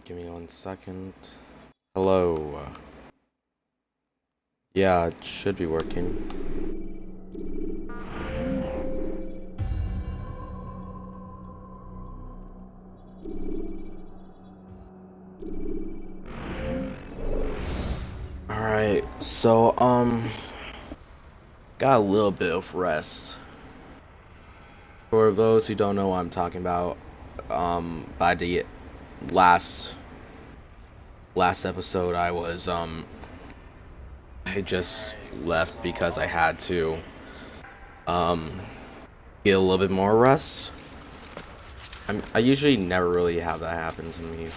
Give me 1 second. Hello. Yeah, it should be working. Alright, so, got a little bit of rest. For those who don't know what I'm talking about, by the last episode I was, I just left because I had to, get a little bit more rest. I usually never really have that happen to me.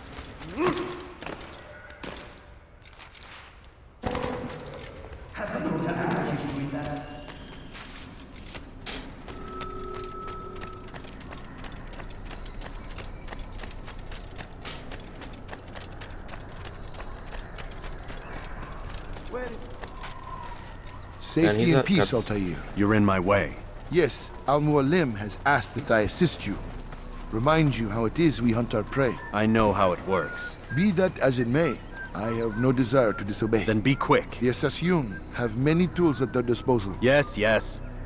Safety and peace, Altair. You're in my way. Yes, Al-Mualim has asked that I assist you. Remind you how it is we hunt our prey. I know how it works. Be that as it may, I have no desire to disobey. Then be quick. The Assassin have many tools at their disposal. Yes.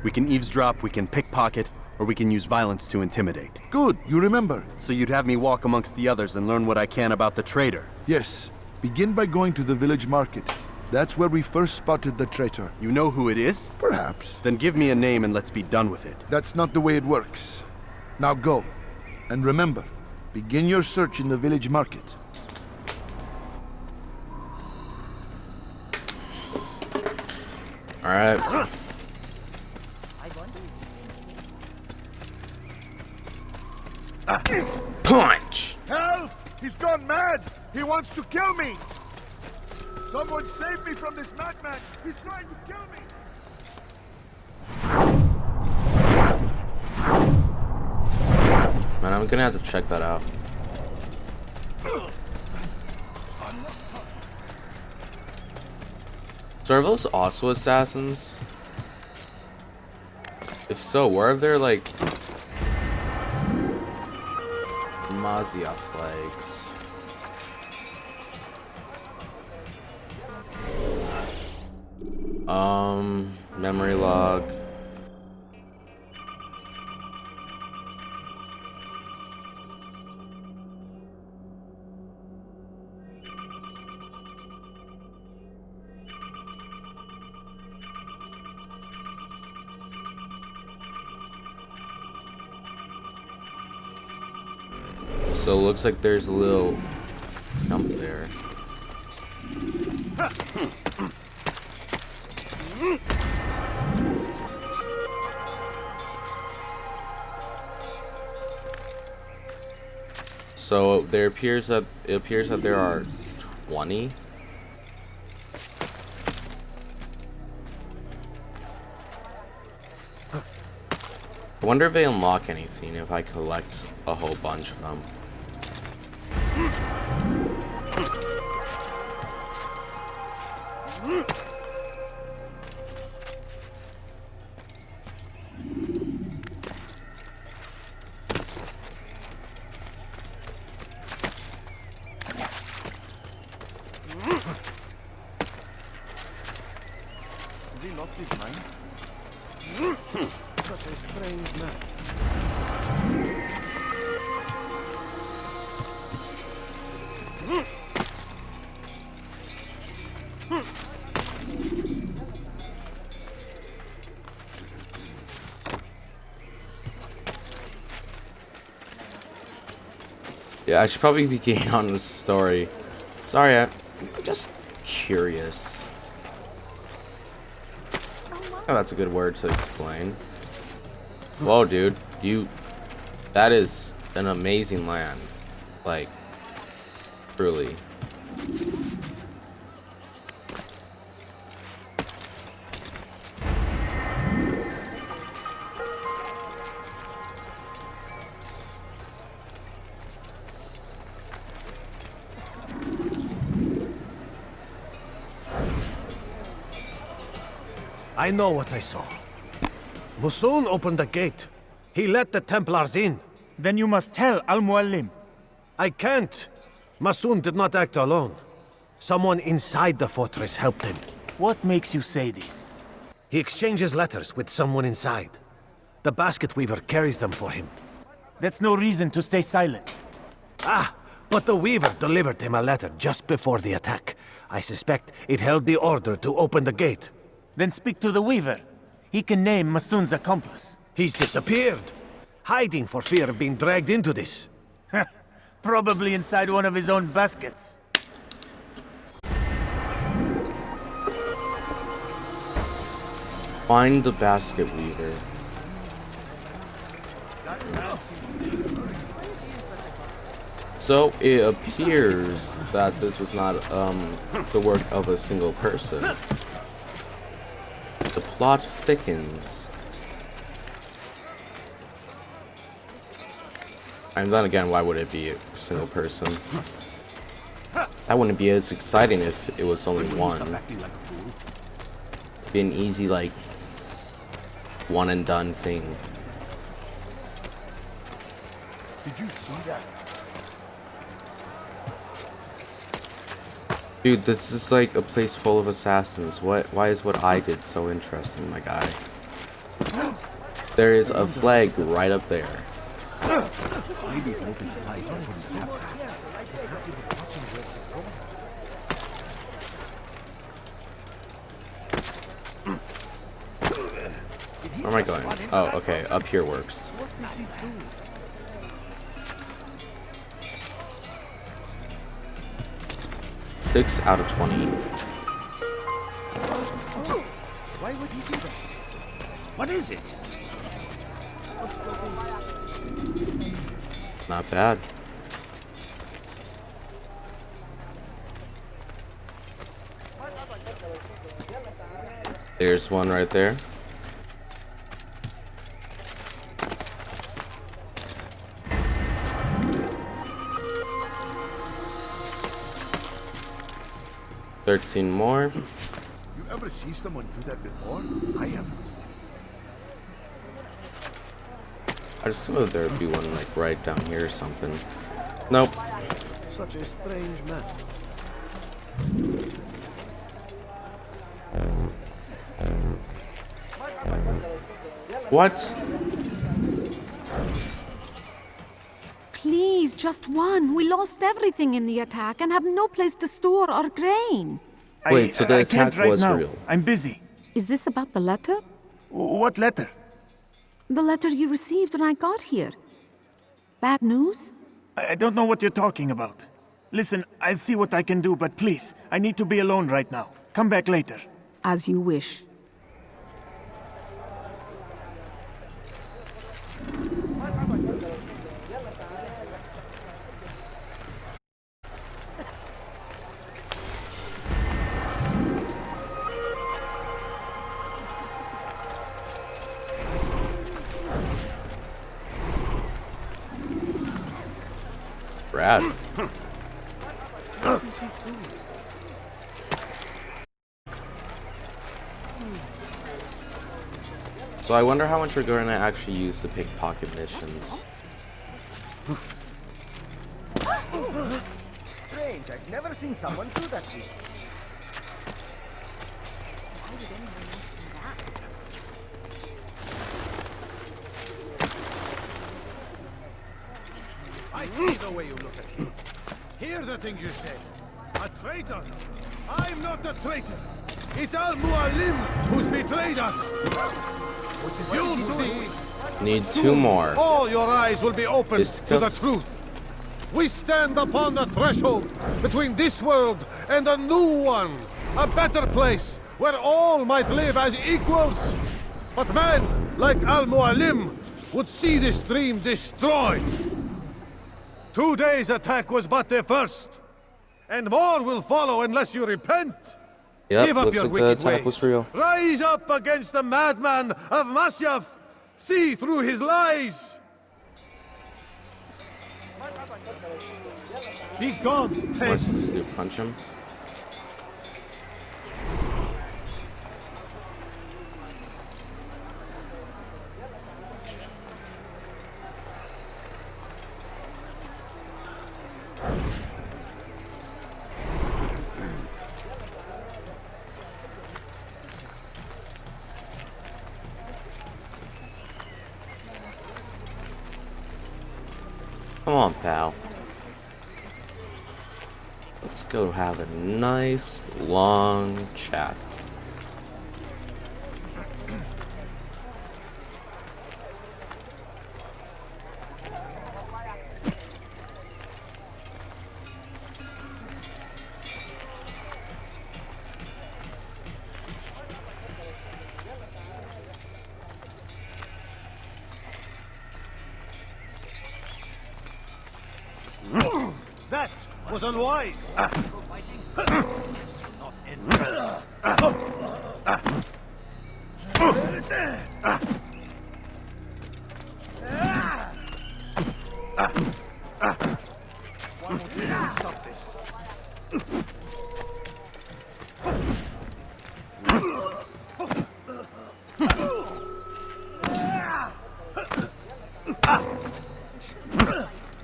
We can eavesdrop, we can pickpocket, or we can use violence to intimidate. Good, you remember. So you'd have me walk amongst the others and learn what I can about the traitor? Yes. Begin by going to the village market. That's where we first spotted the traitor. You know who it is? Perhaps. Then give me a name and let's be done with it. That's not the way it works. Now go. And remember, begin your search in the village market. Alright. Punch! Help! He's gone mad! He wants to kill me! Someone save me from this madman! He's trying to kill me! Man, I'm gonna have to check that out. So are those also assassins? If so, where are their, like, Mazia flags? Memory log. So it looks like there's a little jump there. So it appears that there are 20. I wonder if they unlock anything if I collect a whole bunch of them. Has he lost his mind? Such a strange man. Yeah, I should probably be getting on with the story. Sorry, I'm just curious. Oh, that's a good word to explain. Whoa, dude. That is an amazing land. Like, truly. I know what I saw. Musul opened the gate. He let the Templars in. Then you must tell Al-Mualim. I can't. Masun did not act alone. Someone inside the fortress helped him. What makes you say this? He exchanges letters with someone inside. The basket weaver carries them for him. That's no reason to stay silent. Ah, but the weaver delivered him a letter just before the attack. I suspect it held the order to open the gate. Then speak to the Weaver. He can name Masun's accomplice. He's disappeared, hiding for fear of being dragged into this. Probably inside one of his own baskets. Find the basket weaver. So it appears that this was not the work of a single person. The plot thickens. And then again, why would it be a single person? That wouldn't be as exciting if it was only one. It'd be an easy, like, one and done thing. Did you see that? Dude, this is like a place full of assassins. Why is what I did so interesting, my guy? There is a flag right up there. Where am I going? Oh, okay. Up here works. Six out of 20. Why would he do that? What is it? Not bad. There's one right there. $13 more. You ever see someone do that before? I haven't. I just thought there'd be one like right down here or something. Nope. Such a strange man. What? Please, just one. We lost everything in the attack and have no place to store our grain. Wait, so the I can't attack right was now. real. I'm busy. Is this about the letter? What letter? The letter you received when I got here. Bad news? I don't know what you're talking about. Listen, I'll see what I can do, but please, I need to be alone right now. Come back later. As you wish. Brad. So I wonder how much we're going to actually use to pickpocket missions. Strange, I've never seen someone do that before. I see the way you look at him. Hear the things you say. A traitor? I'm not a traitor. It's Al-Mualim who's betrayed us. You'll see. Need two more. All your eyes will be opened to the Discuss. truth. We stand upon the threshold between this world and a new one. A better place where all might live as equals. But men like Al-Mualim would see this dream destroyed. Today's attack was but the first. And more will follow unless you repent. Yep, Give up looks your like the wicked attack ways. was real. Rise up against the madman of Masyaf. See through his lies. Be gone, What am I supposed to do? Punch him? Come on, pal. Let's go have a nice, long chat. That was unwise.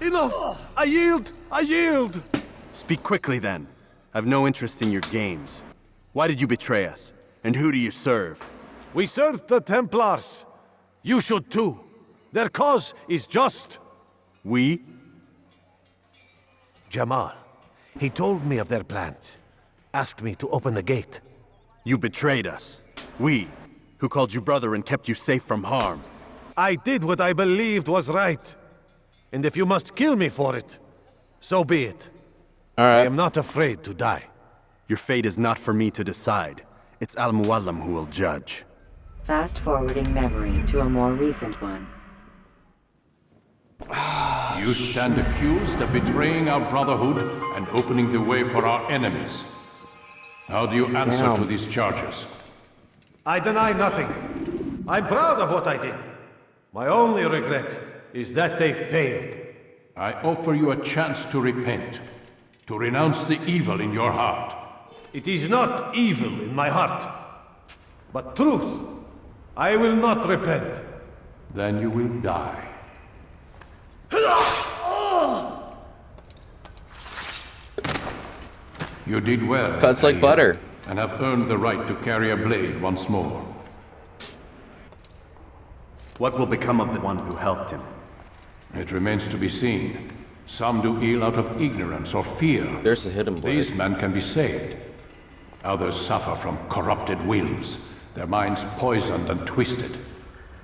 Enough! I yield! I yield! Speak quickly then. I've no interest in your games. Why did you betray us? And who do you serve? We serve the Templars. You should too. Their cause is just. We? Jamal. He told me of their plans. Asked me to open the gate. You betrayed us. We, who called you brother and kept you safe from harm. I did what I believed was right. And if you must kill me for it, so be it. I Alright. am not afraid to die. Your fate is not for me to decide. It's Al-Muallim who will judge. Fast-forwarding memory to a more recent one. You stand accused of betraying our brotherhood and opening the way for our enemies. How do you answer to these charges? I deny nothing. I'm proud of what I did. My only regret is that they failed. I offer you a chance to repent, to renounce the evil in your heart. It is not evil in my heart, but truth. I will not repent. Then you will die. You did well. Cuts like Tahir, butter. And have earned the right to carry a blade once more. What will become of the one who helped him? It remains to be seen. Some do ill out of ignorance or fear. There's a hidden blade. These men can be saved. Others suffer from corrupted wills, their minds poisoned and twisted.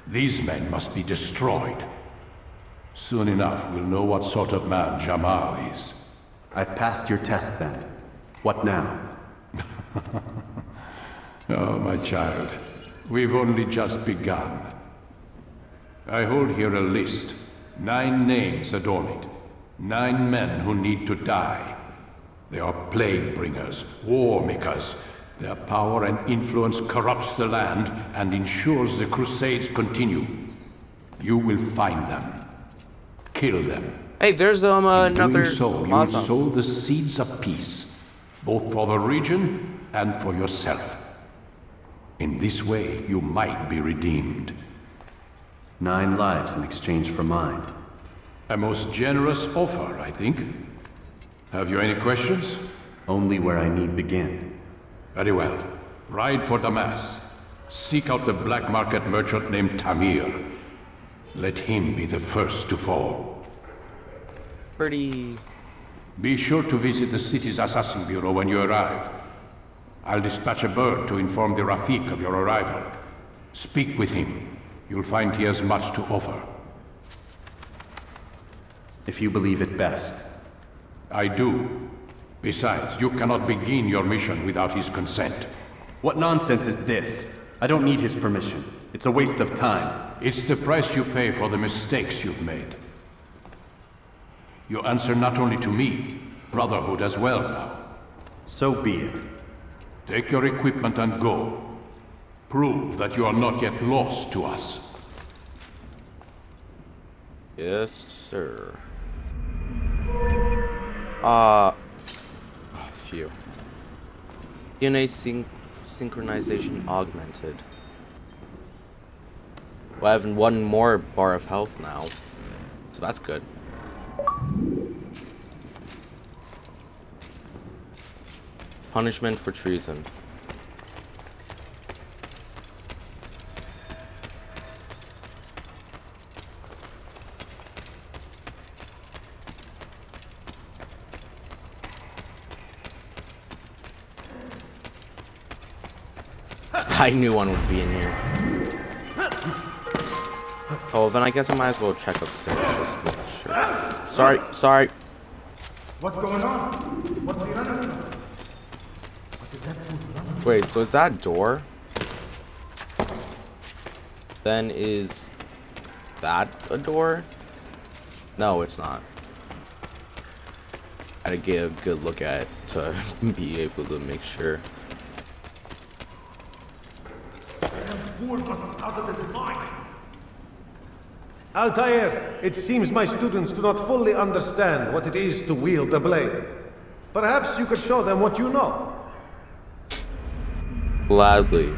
These men must be destroyed. Soon enough, we'll know what sort of man Jamal is. I've passed your test then. What now? Oh, my child. We've only just begun. I hold here a list. 9 names adorn it. 9 men who need to die. They are plague bringers, war makers. Their power and influence corrupts the land and ensures the crusades continue. You will find them. Kill them. Hey, there's another Doing so, you awesome. sow the seeds of peace, both for the region and for yourself. In this way, you might be redeemed. 9 lives in exchange for mine. A most generous offer, I think. Have you any questions? Only where I need begin. Very well. Ride for Damas. Seek out the black market merchant named Tamir. Let him be the first to fall. Pretty. Be sure to visit the city's assassin bureau when you arrive. I'll dispatch a bird to inform the Rafik of your arrival. Speak with him. You'll find he has much to offer. If you believe it best. I do. Besides, you cannot begin your mission without his consent. What nonsense is this? I don't need his permission. It's a waste of time. It's the price you pay for the mistakes you've made. You answer not only to me, Brotherhood as well now. So be it. Take your equipment and go. Prove that you are not yet lost to us. Yes, sir. Phew. DNA synchronization augmented. Well, I have 1 more bar of health now, so that's good. Punishment for treason. I knew one would be in here. Oh, then I guess I might as well check upstairs just to make sure. Sorry. What's going on? What's the other? Wait, so is that a door? Then is that a door? No, it's not. I had to get a good look at it to be able to make sure. Altair, it seems my students do not fully understand what it is to wield a blade. Perhaps you could show them what you know. Gladly.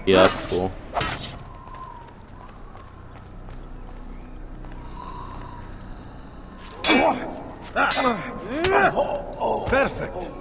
Yep, cool. Perfect.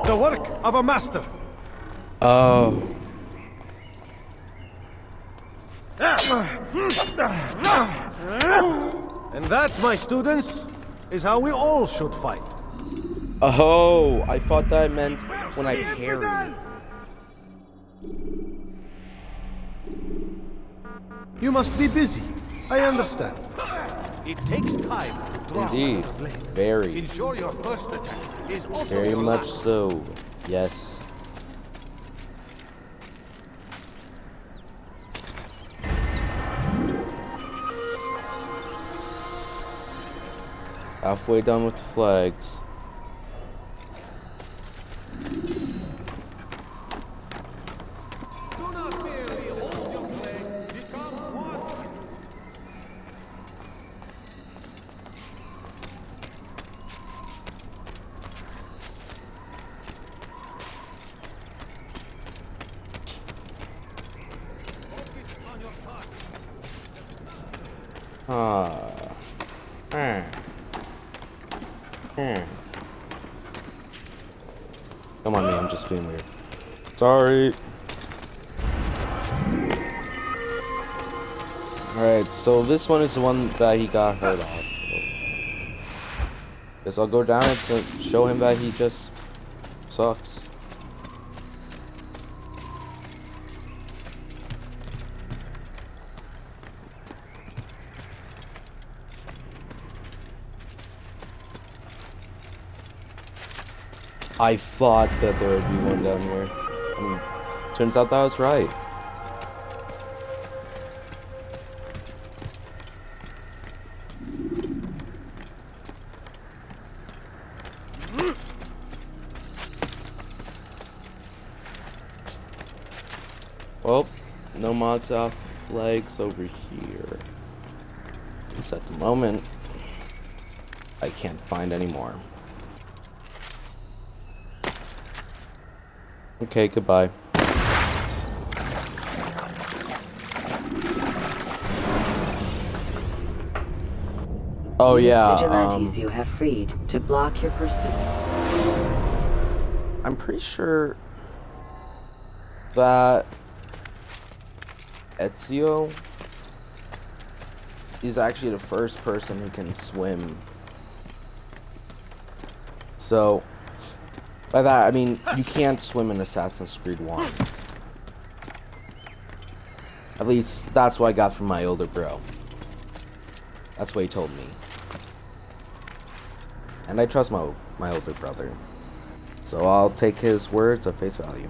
The work of a master. Oh. And that, my students, is how we all should fight. Oh, I thought that meant when I parry. You must be busy. I understand. It takes time to draw Indeed, the blade. very. Ensure your first attack is also Very your much last. so. Yes. Halfway done with the flags. Do not merely hold your blade, become one. Focus on your target. Come on, man, I'm just being weird. Sorry. Alright, so this one is the one that he got hurt off. Guess I'll go down and show him that he just sucks. I thought that there would be one down here. And turns out that I was right. no mods off flags over here. At least at the moment, I can't find any more. Okay, goodbye. Oh yeah, vigilantes you have freed to block your pursuit. I'm pretty sure that Ezio is actually the first person who can swim. So, by that I mean you can't swim in Assassin's Creed 1. At least that's what I got from my older bro. That's what he told me. And I trust my older brother. So I'll take his words at face value.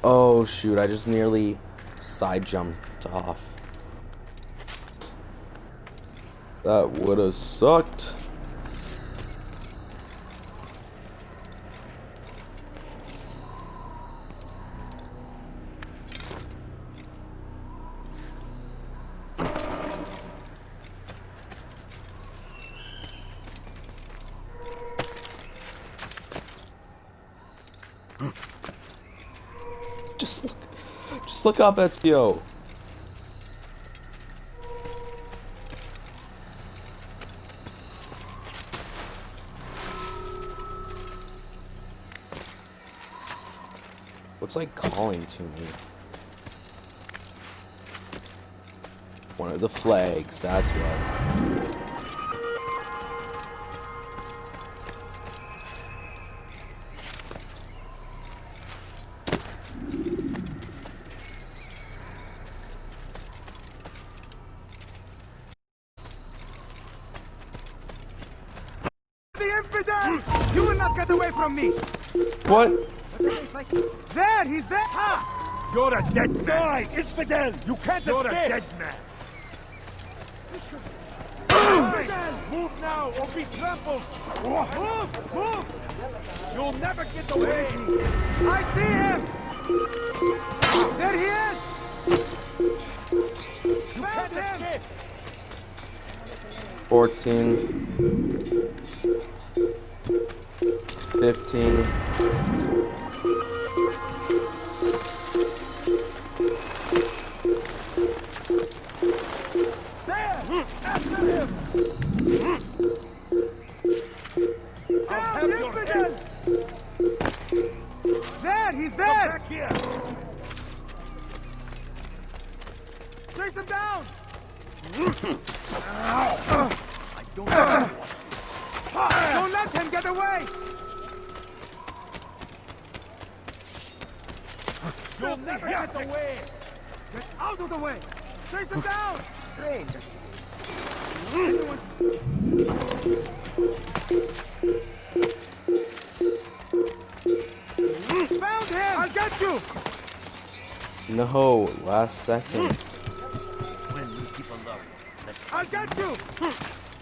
Oh shoot, I just nearly side jumped off. That would have sucked. Just look up Ezio. What's like calling to me? One of the flags, that's what. The infidel! You will not get away from me! What? There, he's there! Ha! You're a dead guy, infidel! You can't You're escape! You're a dead man! Move now or be trampled! Move! Move! You'll never get away! I see him! There he is! You can't escape! 14. 15. There, he's there! Come back here! Chase him down! I don't Don't let him get away! You'll never get away! Get out of the way! Chase him down! Strange. Found him! I'll get you! No, last second. When we keep alone, let's I'll get you!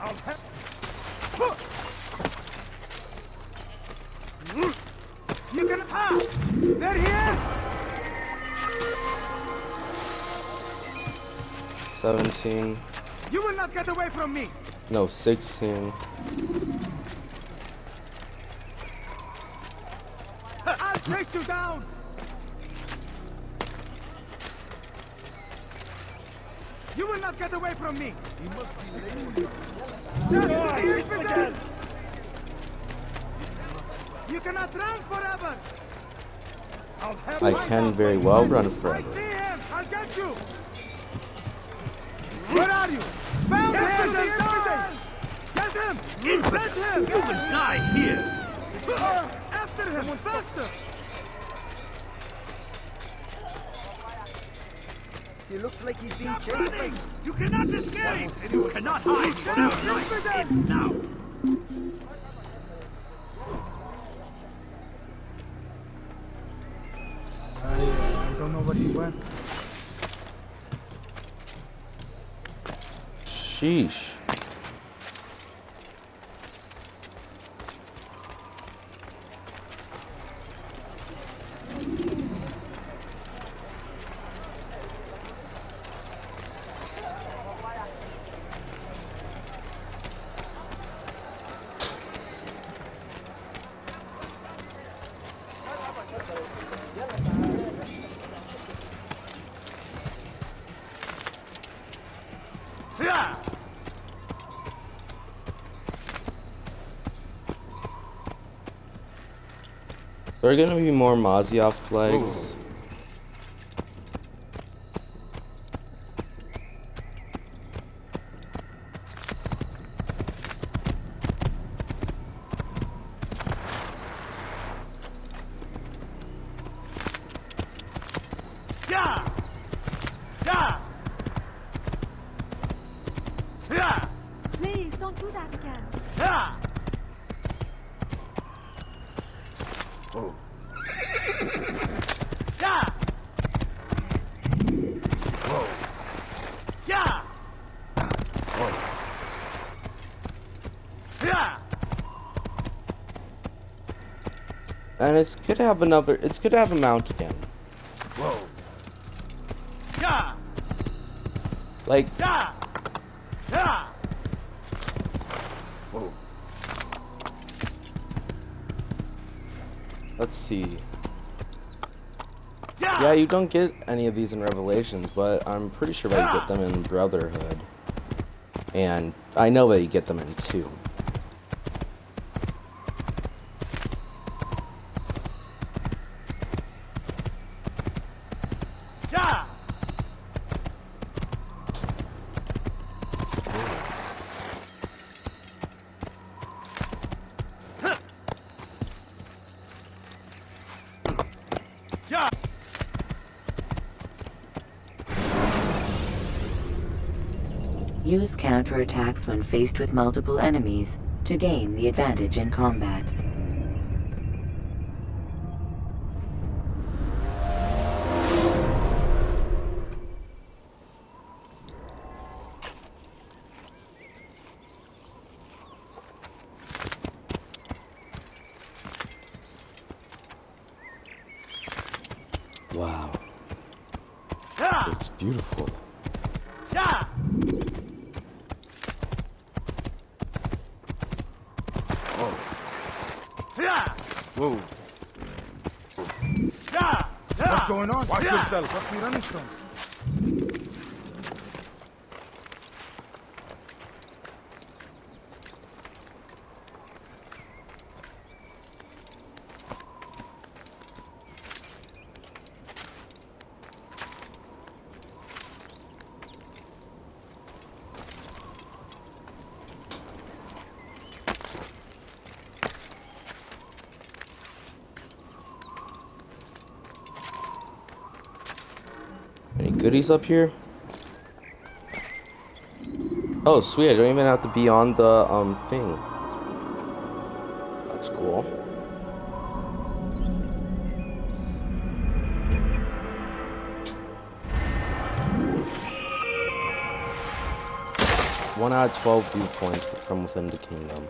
I'll help. You can... Ah! There he is! 17. You will not get away from me! No, 16. I'll take you down! You will not get away from me! He must be late. Just you cannot run forever! I can very well run I forever. see him! I'll get you! Where are you? Found him! Get him! Get him! You will die here! After him! Faster! He looks like he's being chased. You cannot escape! And you cannot hide forever! Life ends now! I don't know where he went. Sheesh. There are gonna be more Mazia flags. Please, don't do that again. And it's good to have another. It's good to have a mount again. Whoa. Like. Whoa. Let's see. Yeah, you don't get any of these in Revelations, but I'm pretty sure that you get them in Brotherhood. And I know that you get them in 2. Use counterattacks when faced with multiple enemies to gain the advantage in combat. Wow. It's beautiful. Whoa. What's going on? Watch yourself. What's he running from? Any goodies up here? Oh, sweet. I don't even have to be on the thing. That's cool. One out of 12 viewpoints from within the kingdom.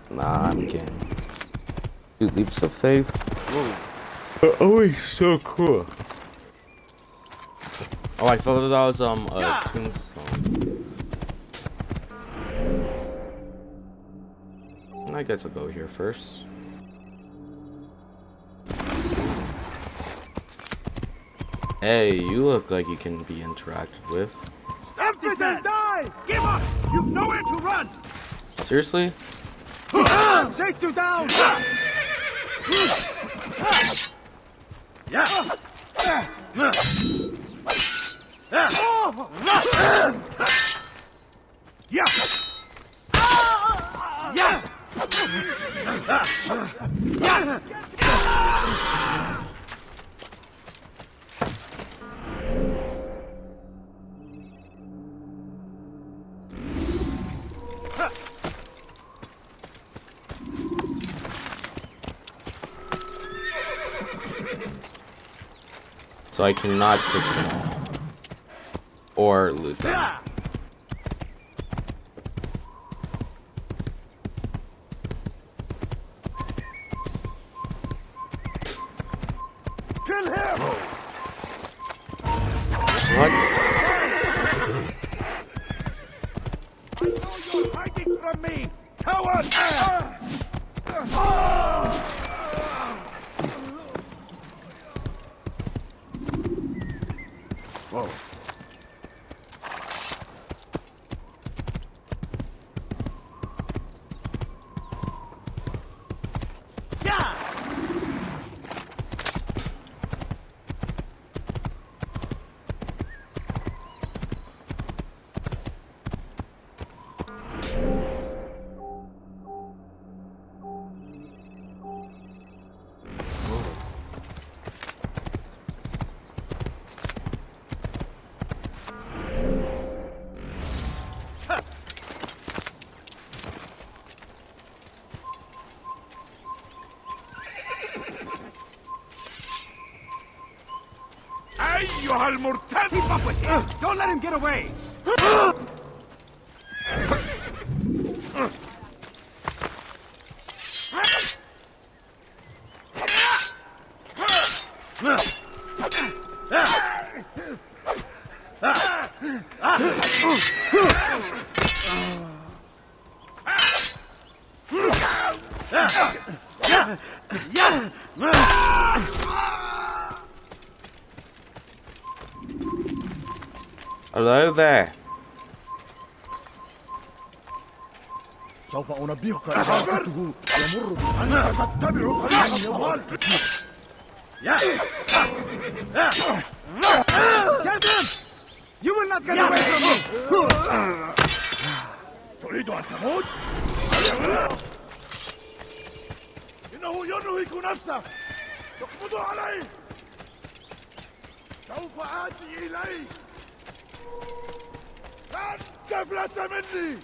Nah, I'm kidding. Dude, leaps of faith. Whoa. Oh, he's so cool. Oh, I thought that was a tombstone. I guess I'll go here first. Hey, you look like you can be interacted with. Empty and die! Give up! You've nowhere to run! Seriously? Chase you down! So I cannot pick them. Or loot them. Kill him! What? I know you're hiding from me! Coward! Whoa. أيها المرتد! Keep up with him! Don't let him get away! Hello there. سوف أنبهك إذا رأيته يمر أنا سأتبع طريق الصوال! Get him! You will not get away from me! تريد أن تموت؟ إنه ينهك نفسه! اقبضوا عليه! سوف آتي إليه! لن تفلت مني!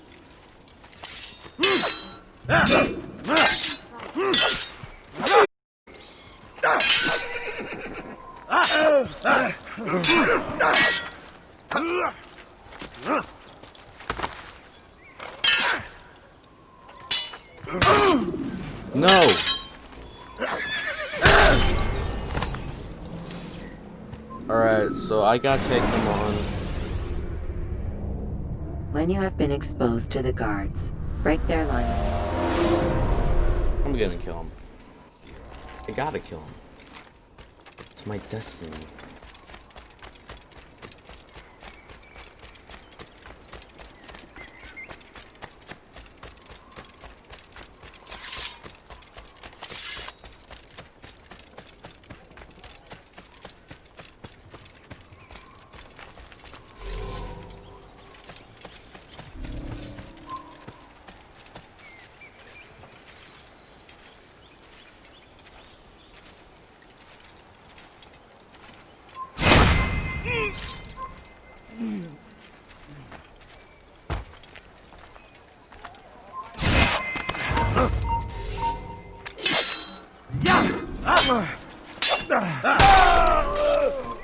No. Alright, so I gotta take them on. When you have been exposed to the guards, break their line. I'm gonna kill him. I gotta kill him. It's my destiny.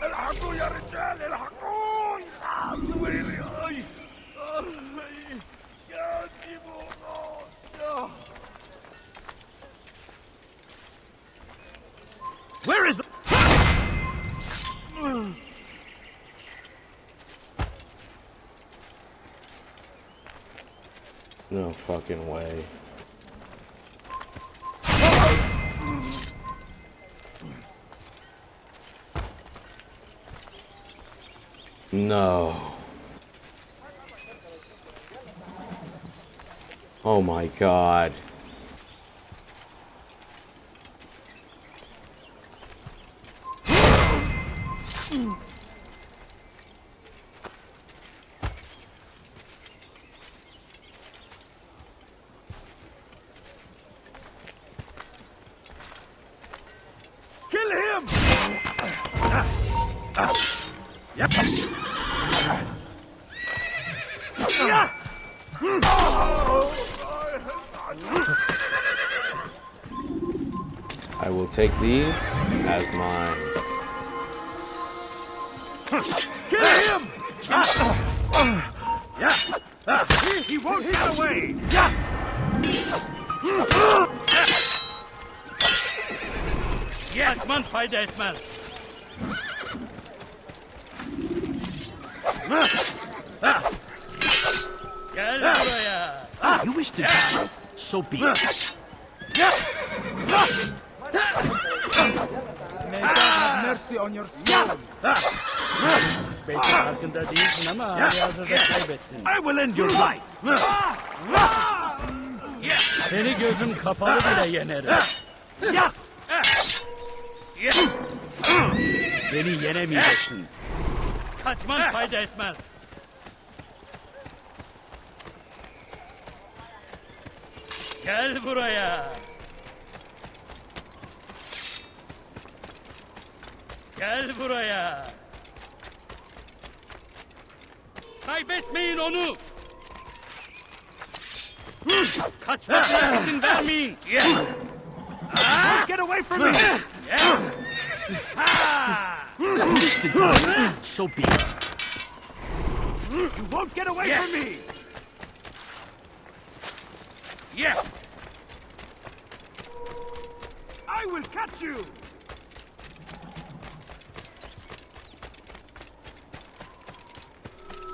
الحقوا يا رجال الحقوا ويلي يا ديمون Where is the No fucking way. No. Oh my god. Kill him! Yep. I will take these as mine. Kill him! He won't get away! Kaçman fayda etmez. Gel buraya. You wish to die? So be it. May God have mercy on your soul. Belki farkında değilsin ama hayatını kaybettin. I will end your life. Seni gözüm kapalı bile yenerim. Beni yenemeyeceksin. Kaçman fayda etmez. Gel buraya. Gel buraya. Kaybetmeyin onu. Kaçmasına izin vermeyin. Get away from me! You wish to die? So be it. You won't get away from me! Yes. I will catch you!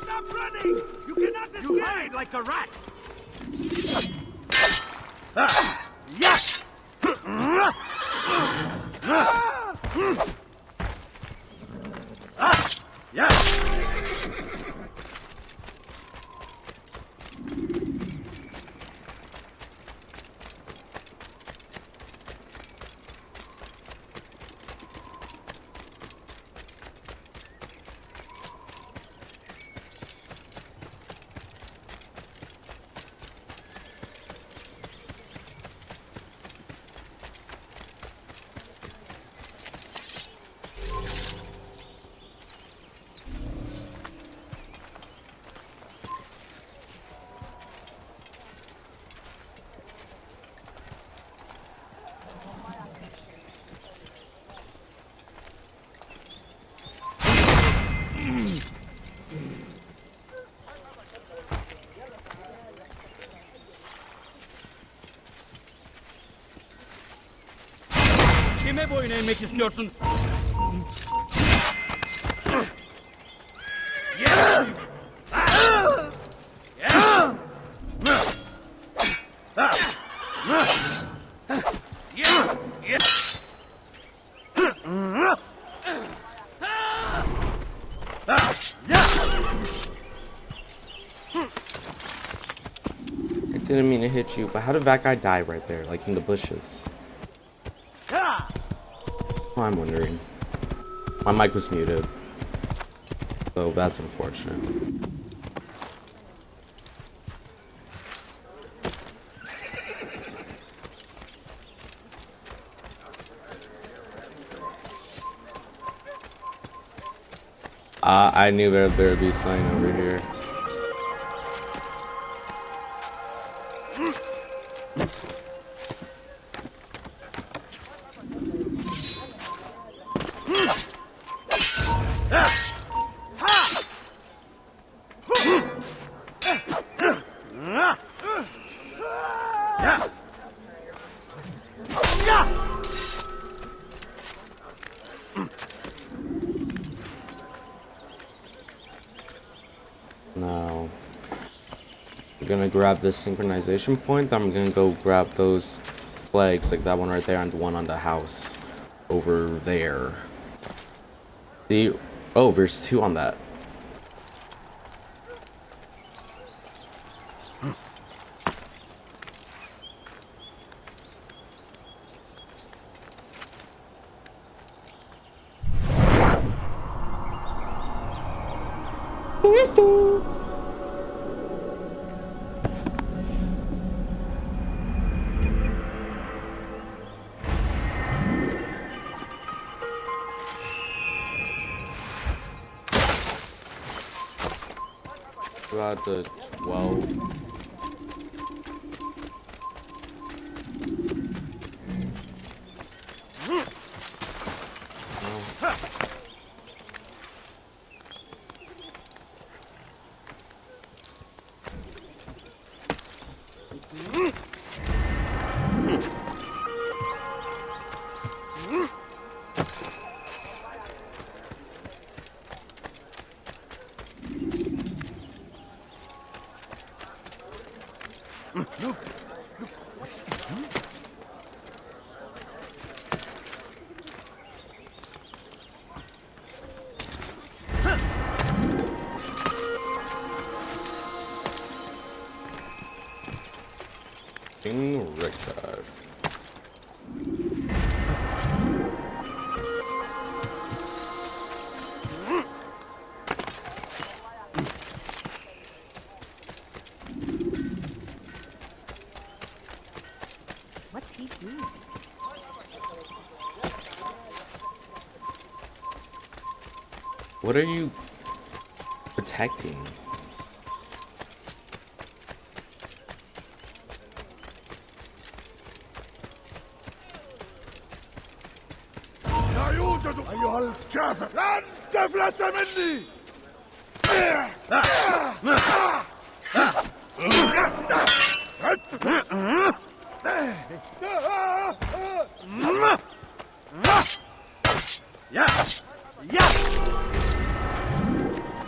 Stop running! You cannot escape! You hide like a rat! Yes! Yes! Kime boyun eğmek istiyorsun? I didn't mean to hit you, but how did that guy die right there, like in the bushes? Oh, I'm wondering. My mic was muted, so that's unfortunate. I knew there'd be something over here. Now, I'm gonna grab this synchronization point, then I'm gonna go grab those flags, like that one right there and the one on the house over there. See? Oh, there's two on that. About the 12. King Richard. What's he doing? What are you protecting? لا يوجد أيها الكافر لن تفلت مني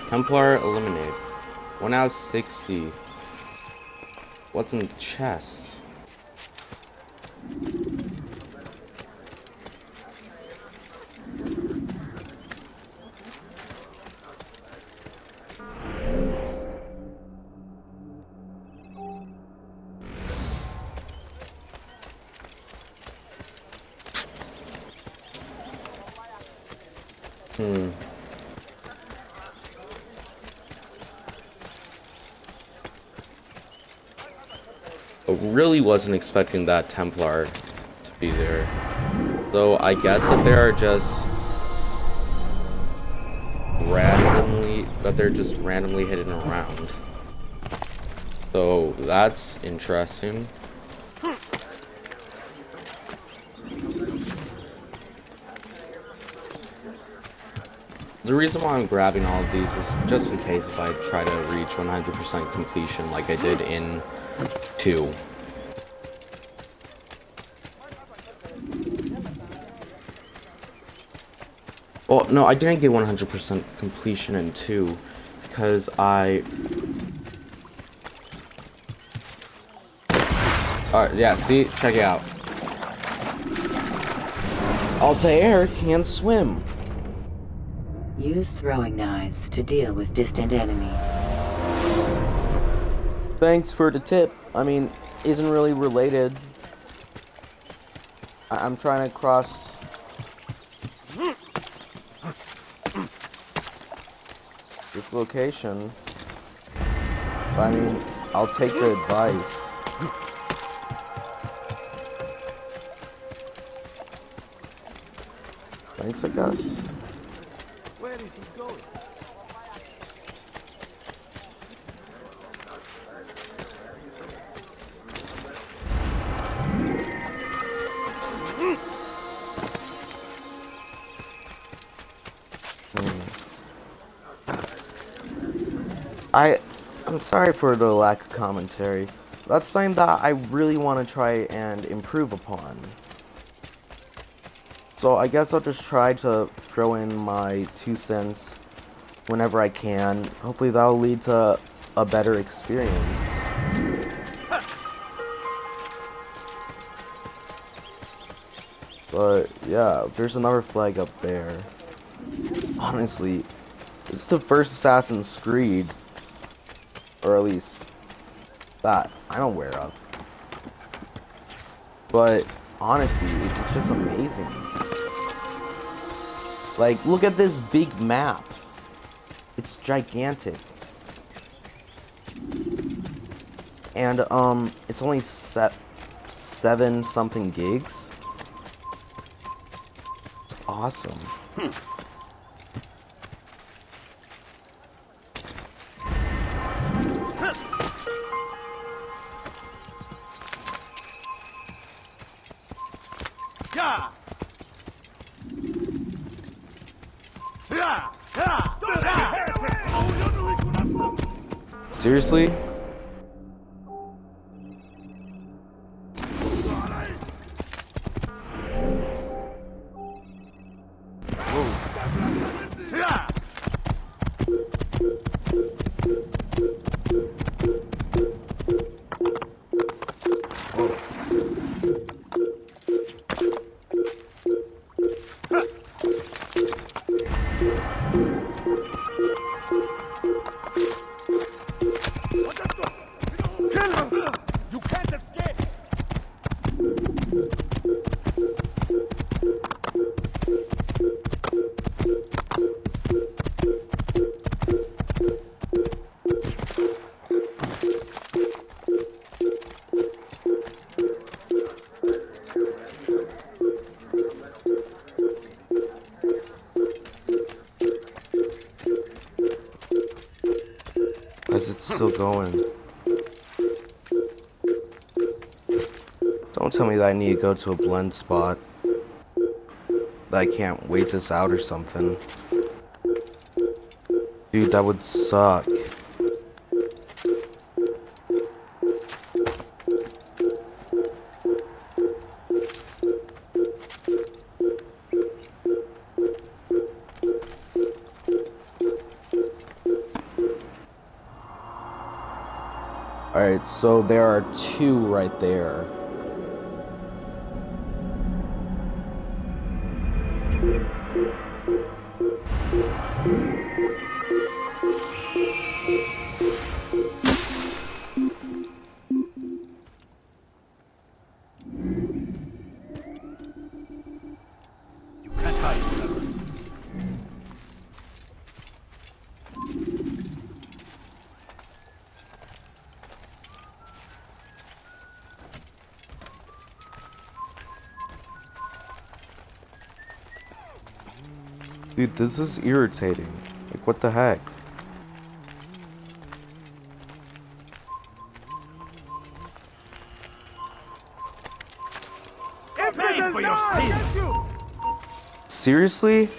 Templar eliminated. 1 out of 60. What's in the chest? I really wasn't expecting that Templar to be there. So I guess that they are just randomly hidden around. So that's interesting. The reason why I'm grabbing all of these is just in case if I try to reach 100% completion like I did in 2. Well, no, I didn't get 100% completion in 2 because yeah, see? Check it out. Altair can't swim. Use throwing knives to deal with distant enemies. Thanks for the tip. I mean, isn't really related. I'm trying to cross... this location. But I mean, I'll take the advice. Thanks, I guess. Where is he going? I'm sorry for the lack of commentary. That's something that I really want to try and improve upon. So I guess I'll just try to throw in my 2 cents whenever I can. Hopefully that'll lead to a better experience. But yeah, there's another flag up there. Honestly, it's the first Assassin's Creed, or at least that I'm aware of. But honestly, it's just amazing. Like, look at this big map. It's gigantic. And it's only 7 something gigs. It's awesome. Seriously? Why is it still going? Don't tell me that I need to go to a blend spot. That I can't wait this out or something. Dude, that would suck. Alright, so there are two right there. You can't hide forever. Dude, this is irritating. Like, what the heck? Pay for your sins. Seriously?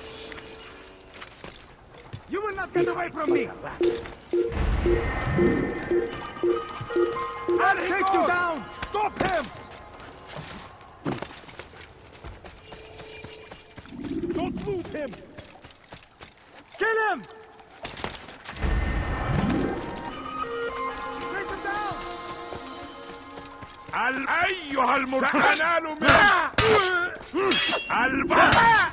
You will not get away from me! I'll take you down! Stop him! Don't move him! Kill him! Take him down! أيها المتنال من البحر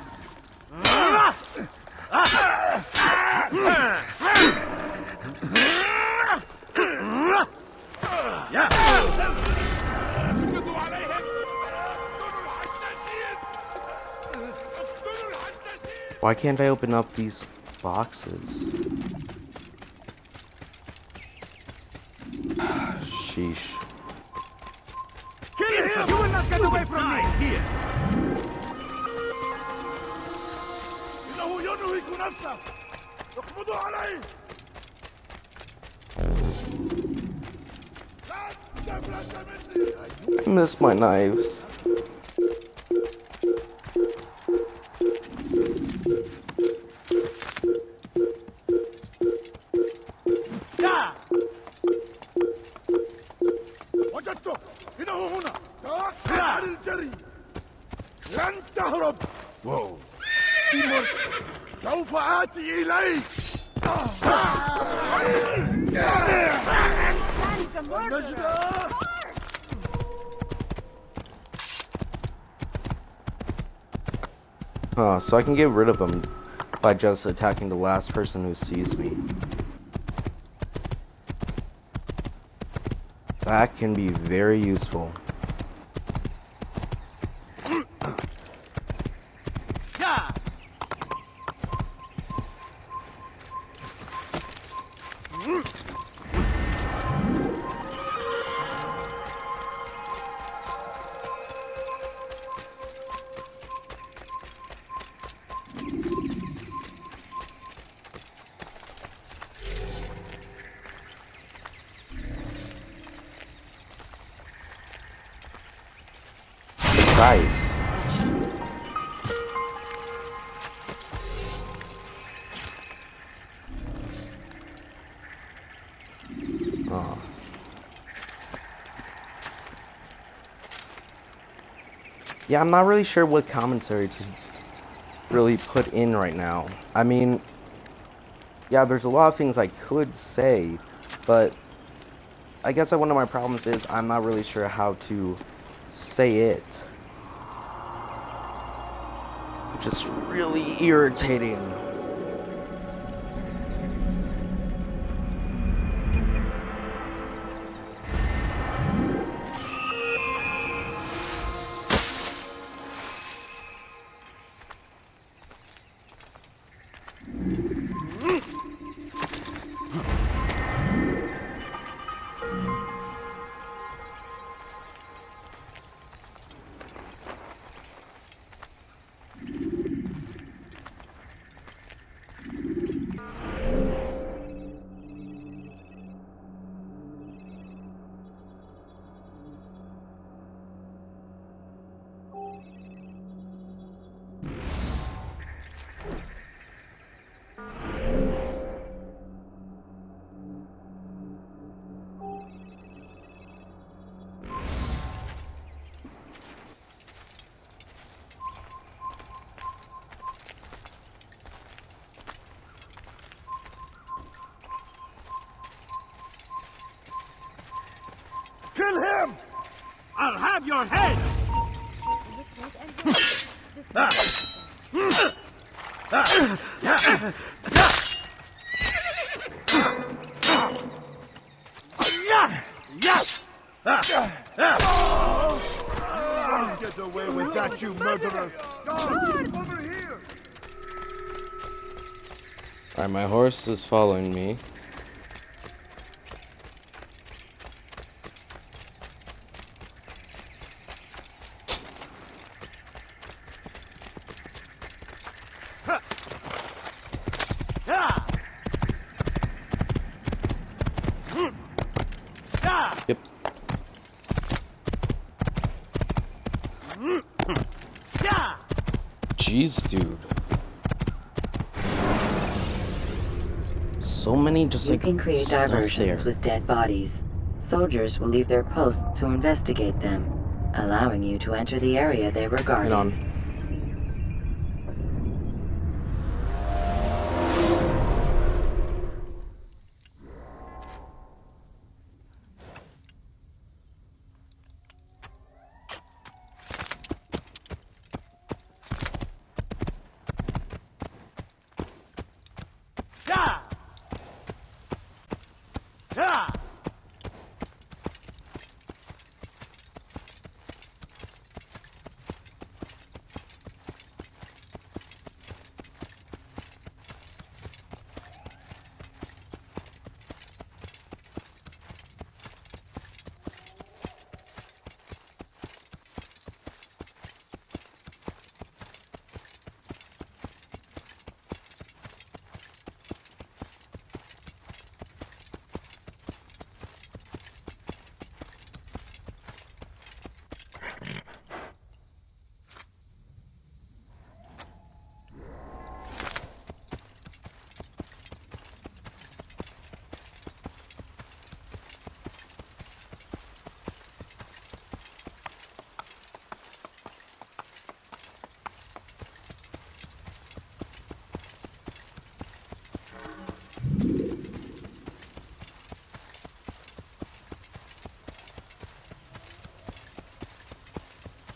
Why can't I open up these boxes? Sheesh. Kill him! You will not get away from me! Here. إنه ينهك نفسه. اقبضوا عليه. I miss my knives. وجدته إنه هنا تعال الجري لن تهرب تيمور سوف آتي إليك So I can get rid of them by just attacking the last person who sees me. That can be very useful. Surprise. Oh. Yeah, I'm not really sure what commentary to really put in right now. I mean, yeah, there's a lot of things I could say, but I guess that one of my problems is I'm not really sure how to say it. Which is really irritating. I'll have your head! Get away with that, you murderer! Guard, over here! Alright, my horse is following me. Yep. Jeez, dude. So many just You like can create stuff diversions there. with dead bodies. Soldiers will leave their posts to investigate them, allowing you to enter the area they were guarding. Hang on.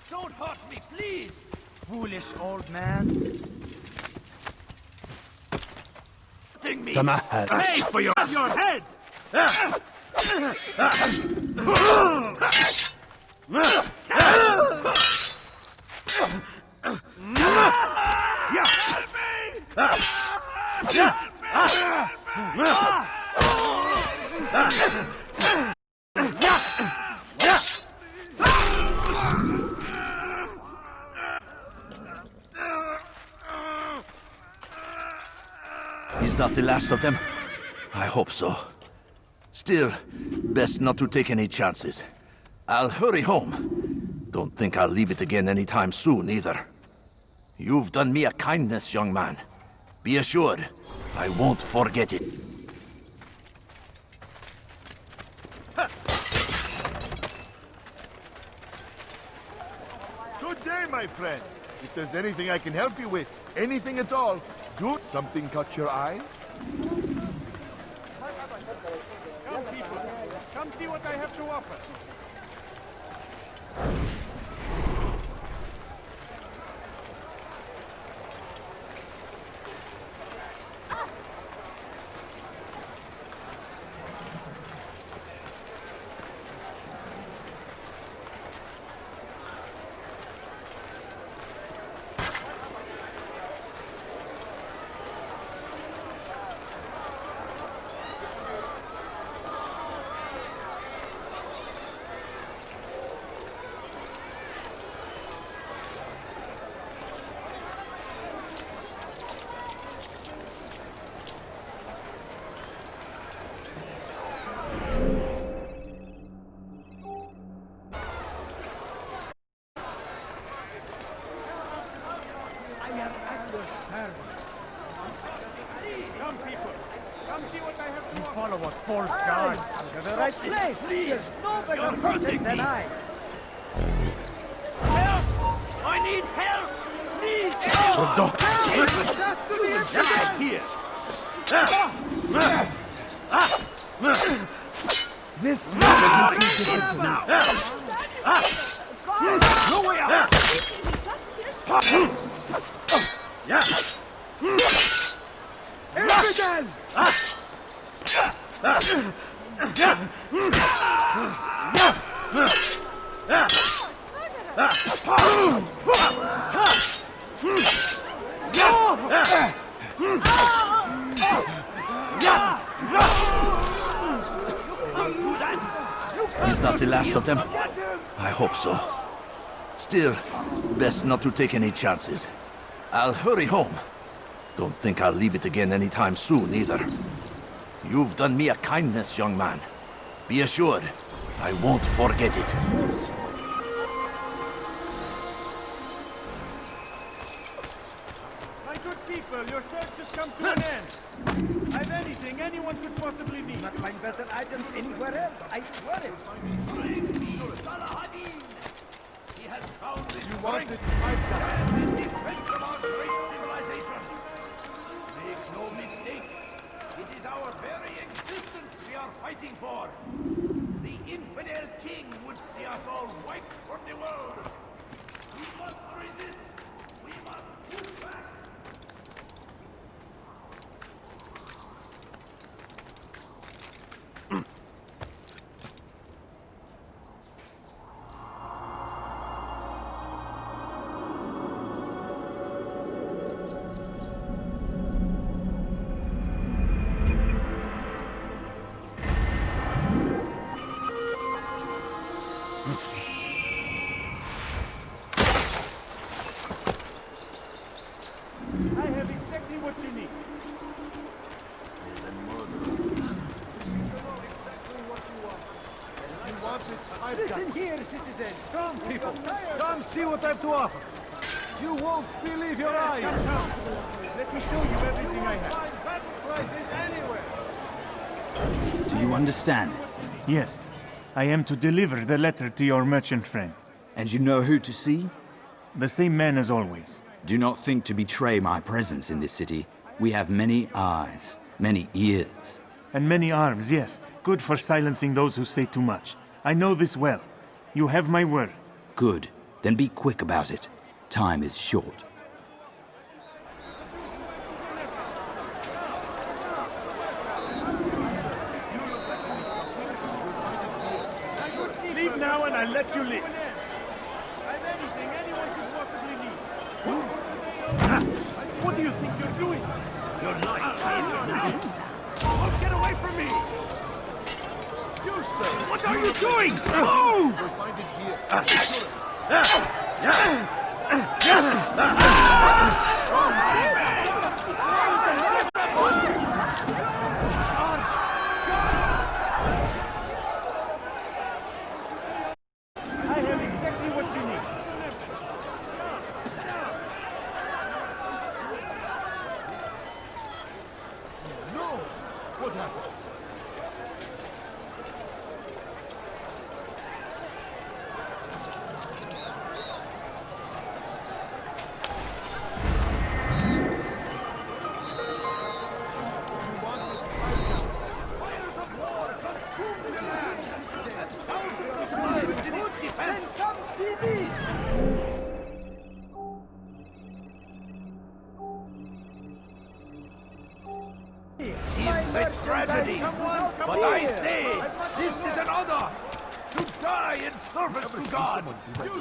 Don't hurt me, please! Foolish old man. Me. Pay for your head! Is that the last of them? I hope so. Still, best not to take any chances. I'll hurry home. Don't think I'll leave it again anytime soon, either. You've done me a kindness, young man. Be assured, I won't forget it. Good day, my friend. If there's anything I can help you with, anything at all, do something caught your eye? Come, people. Come see what I have to offer. Come, people. Come see what I have to offer. Follow a false guard. To the right place. There's no better person than I. Help! I need help! Please! Die here! This man will be too different to me. No way out! Infidel! Is that the last of them? I hope so. Still, best not to take any chances. I'll hurry home. Don't think I'll leave it again anytime soon, either. You've done me a kindness, young man. Be assured, I won't forget it. My good people, your search has come to an end. I've anything anyone could possibly need. Not find better items anywhere else, I swear it. Salahadin! He has found the You wanted to fight stand in defense of our great civilization. Make no mistake, it is our very existence we are fighting for. The infidel king would see us all wiped from the world. We must resist. We must push back. I have exactly what you need. Listen here, citizens. Come, people. Come see what I have to offer. You won't believe your eyes. Let me show you everything I have. Better prices anywhere. Do you understand? Yes. I am to deliver the letter to your merchant friend. And you know who to see? The same man as always. Do not think to betray my presence in this city. We have many eyes, many ears. And many arms, yes. Good for silencing those who say too much. I know this well. You have my word. Good. Then be quick about it. Time is short. Leave now and I'll let you live. I've anything anyone could possibly need. What do you think you're doing? You're not now. Don't get away from me! You, sir! What are you doing? Move! We'll find it I have exactly what you need. No! What happened? It's a tragedy, but I say this is an honor to die in service to God,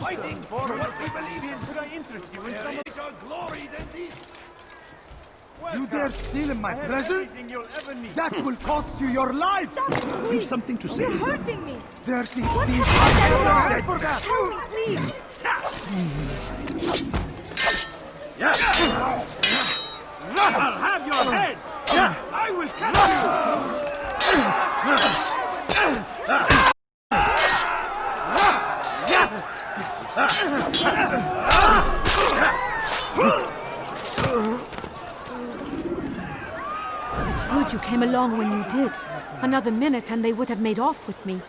fighting for what we believe in. Could I interest you in There some is a glory than this. You dare steal in my presence? That will cost you your life! You've something to say. You're hurting me. There's the What thief. happened? I forgot. Please. I'll have your head! I will It's good you came along when you did. Another minute and they would have made off with me.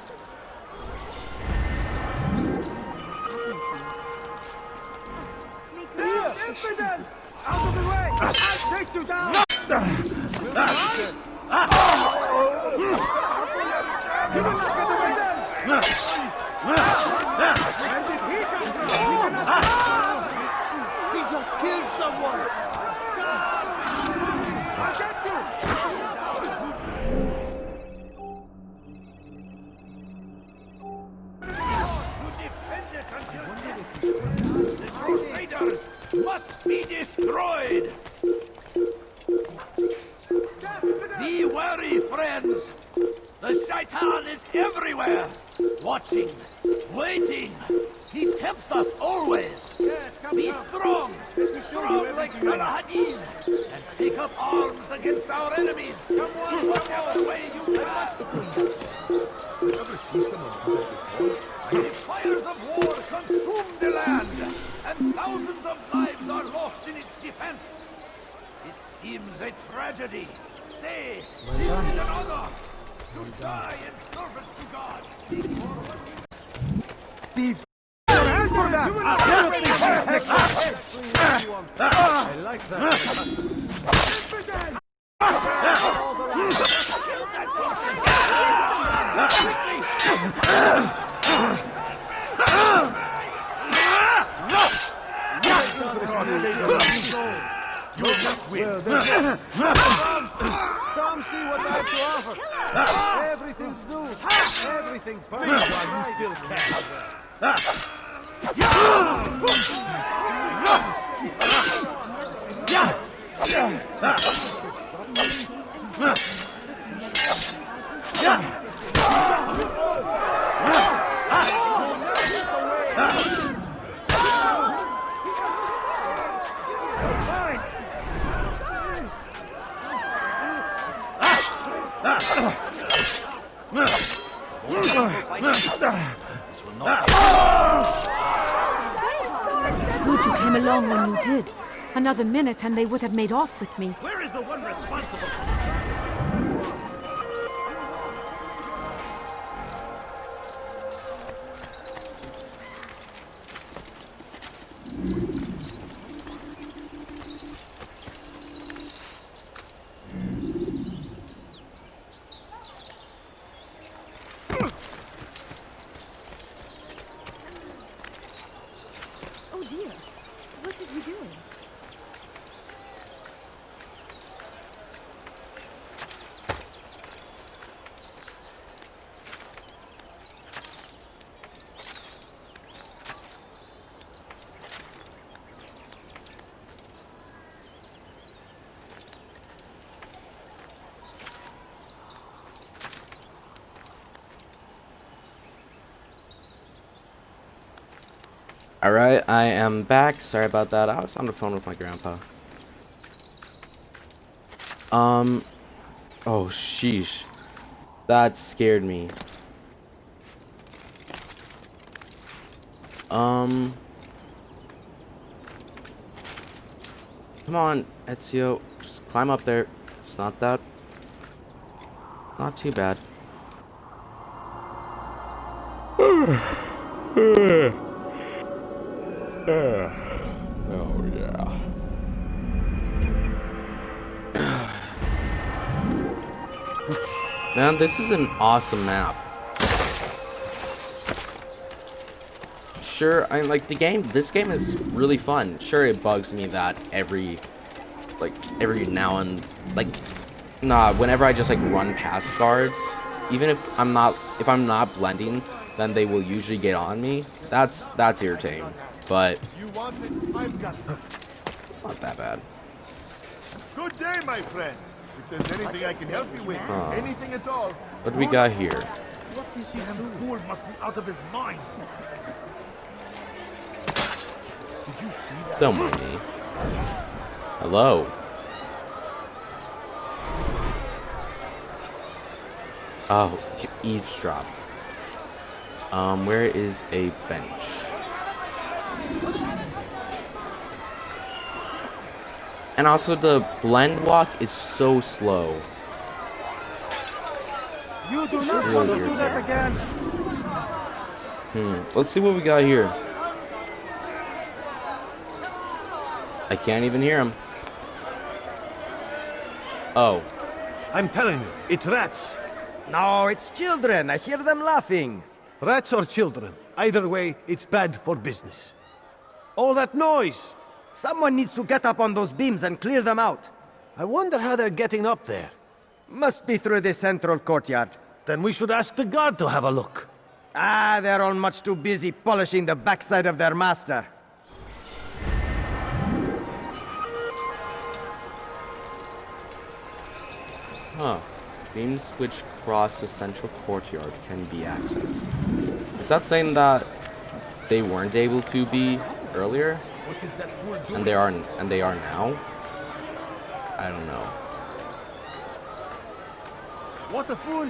Infidel! Out of the way! I'll take you down! You will not get away then! He just killed someone! The Crusaders must be destroyed! Be wary, friends! The Shaitan is everywhere! Watching, waiting! He tempts us always! Be strong! Strong like Salah ad-Din! And take up arms against our enemies! In whatever way you can! The fires of war consume the land, and thousands of lives are lost in its defense. It seems a tragedy. Stay, live in another, to die in service to God. Your hand for that! I like that. Come see what I have to offer. Everything's new. Everything perfect while you still Good you came along when you did. Another minute and they would have made off with me. Where is the one responsible? Oh dear, what did you do? Alright, I am back. Sorry about that. I was on the phone with my grandpa. Oh, sheesh. That scared me. Come on, Ezio. Just climb up there. It's not that... not too bad. Oh, yeah. Man, this is an awesome map. Sure, I like the game. This game is really fun. Sure, it bugs me that every now and whenever I just run past guards, even if I'm not blending, then they will usually get on me. That's irritating. But You want it? I've got it. it's not that bad. Good day, my friend. If there's anything I can help you with, anything at all. What do we got here? What is he doing? The fool must be out of his mind. Did you see that? Don't mind me. Hello. Oh, eavesdrop. Where is a bench? And also the blend walk is so slow. You do not want to do that again. Let's see what we got here. I can't even hear him. Oh. I'm telling you, it's rats. No, it's children. I hear them laughing. Rats or children, either way, it's bad for business. All that noise! Someone needs to get up on those beams and clear them out. I wonder how they're getting up there. Must be through the central courtyard. Then we should ask the guard to have a look. Ah, they're all much too busy polishing the backside of their master. Huh. Beams which cross the central courtyard can be accessed. Is that saying that they weren't able to be earlier? And they are now? I don't know. What a fool!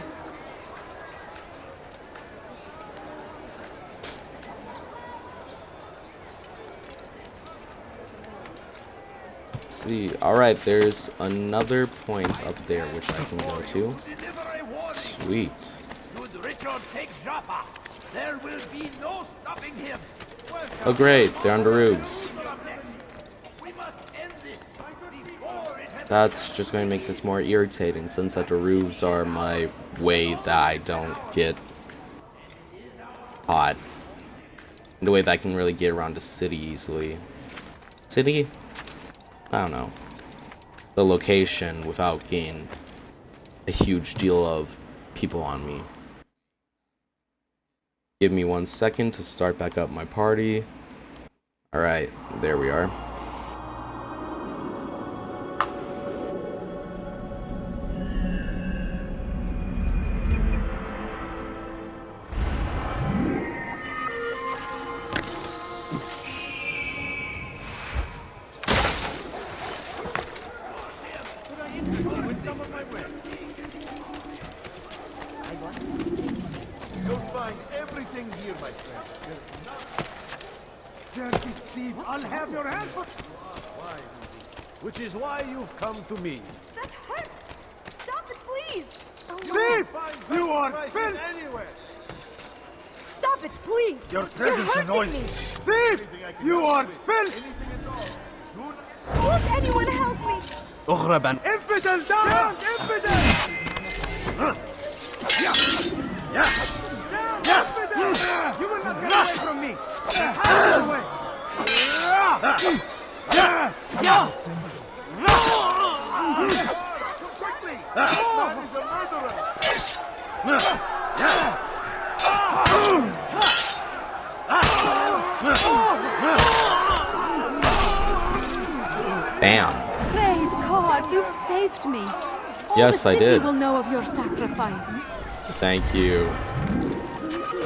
See, alright, there's another point up there which I can go to. Sweet. Should Richard take Joppa, there will be no stopping him. Oh great, they're on the roofs. That's just going to make this more irritating since that the roofs are my way that I don't get hot. The way that I can really get around the city easily. City? I don't know. The location without getting a huge deal of people on me. Give me 1 second to start back up my party. Alright, there we are. You'll find everything here, my friend. Dirty thief, I'll have your hand for... Which is why you've come to me. That hurts! Stop it, please! Thief! You are filth! Stop it, please! Your You're presence hurting annoys me! me. Thief! You are filth! Won't anyone help me? Ughraban. Infidel down! Infidel! You will not get away from me! Out of the way! Quickly! That man is a murderer! Bam. Praise God, you've saved me. All Yes, the I city did. will know of your sacrifice. Thank you.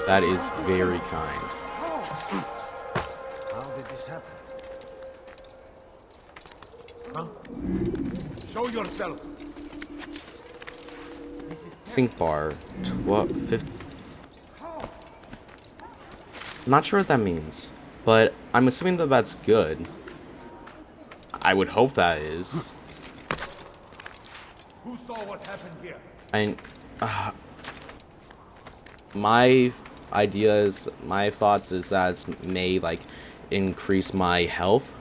That is very kind. How did this happen? Show yourself! Sync bar 50. Not sure what that means, but I'm assuming that that's good. I would hope that is. Who saw what happened here? My ideas, my thoughts is that it may like increase my health.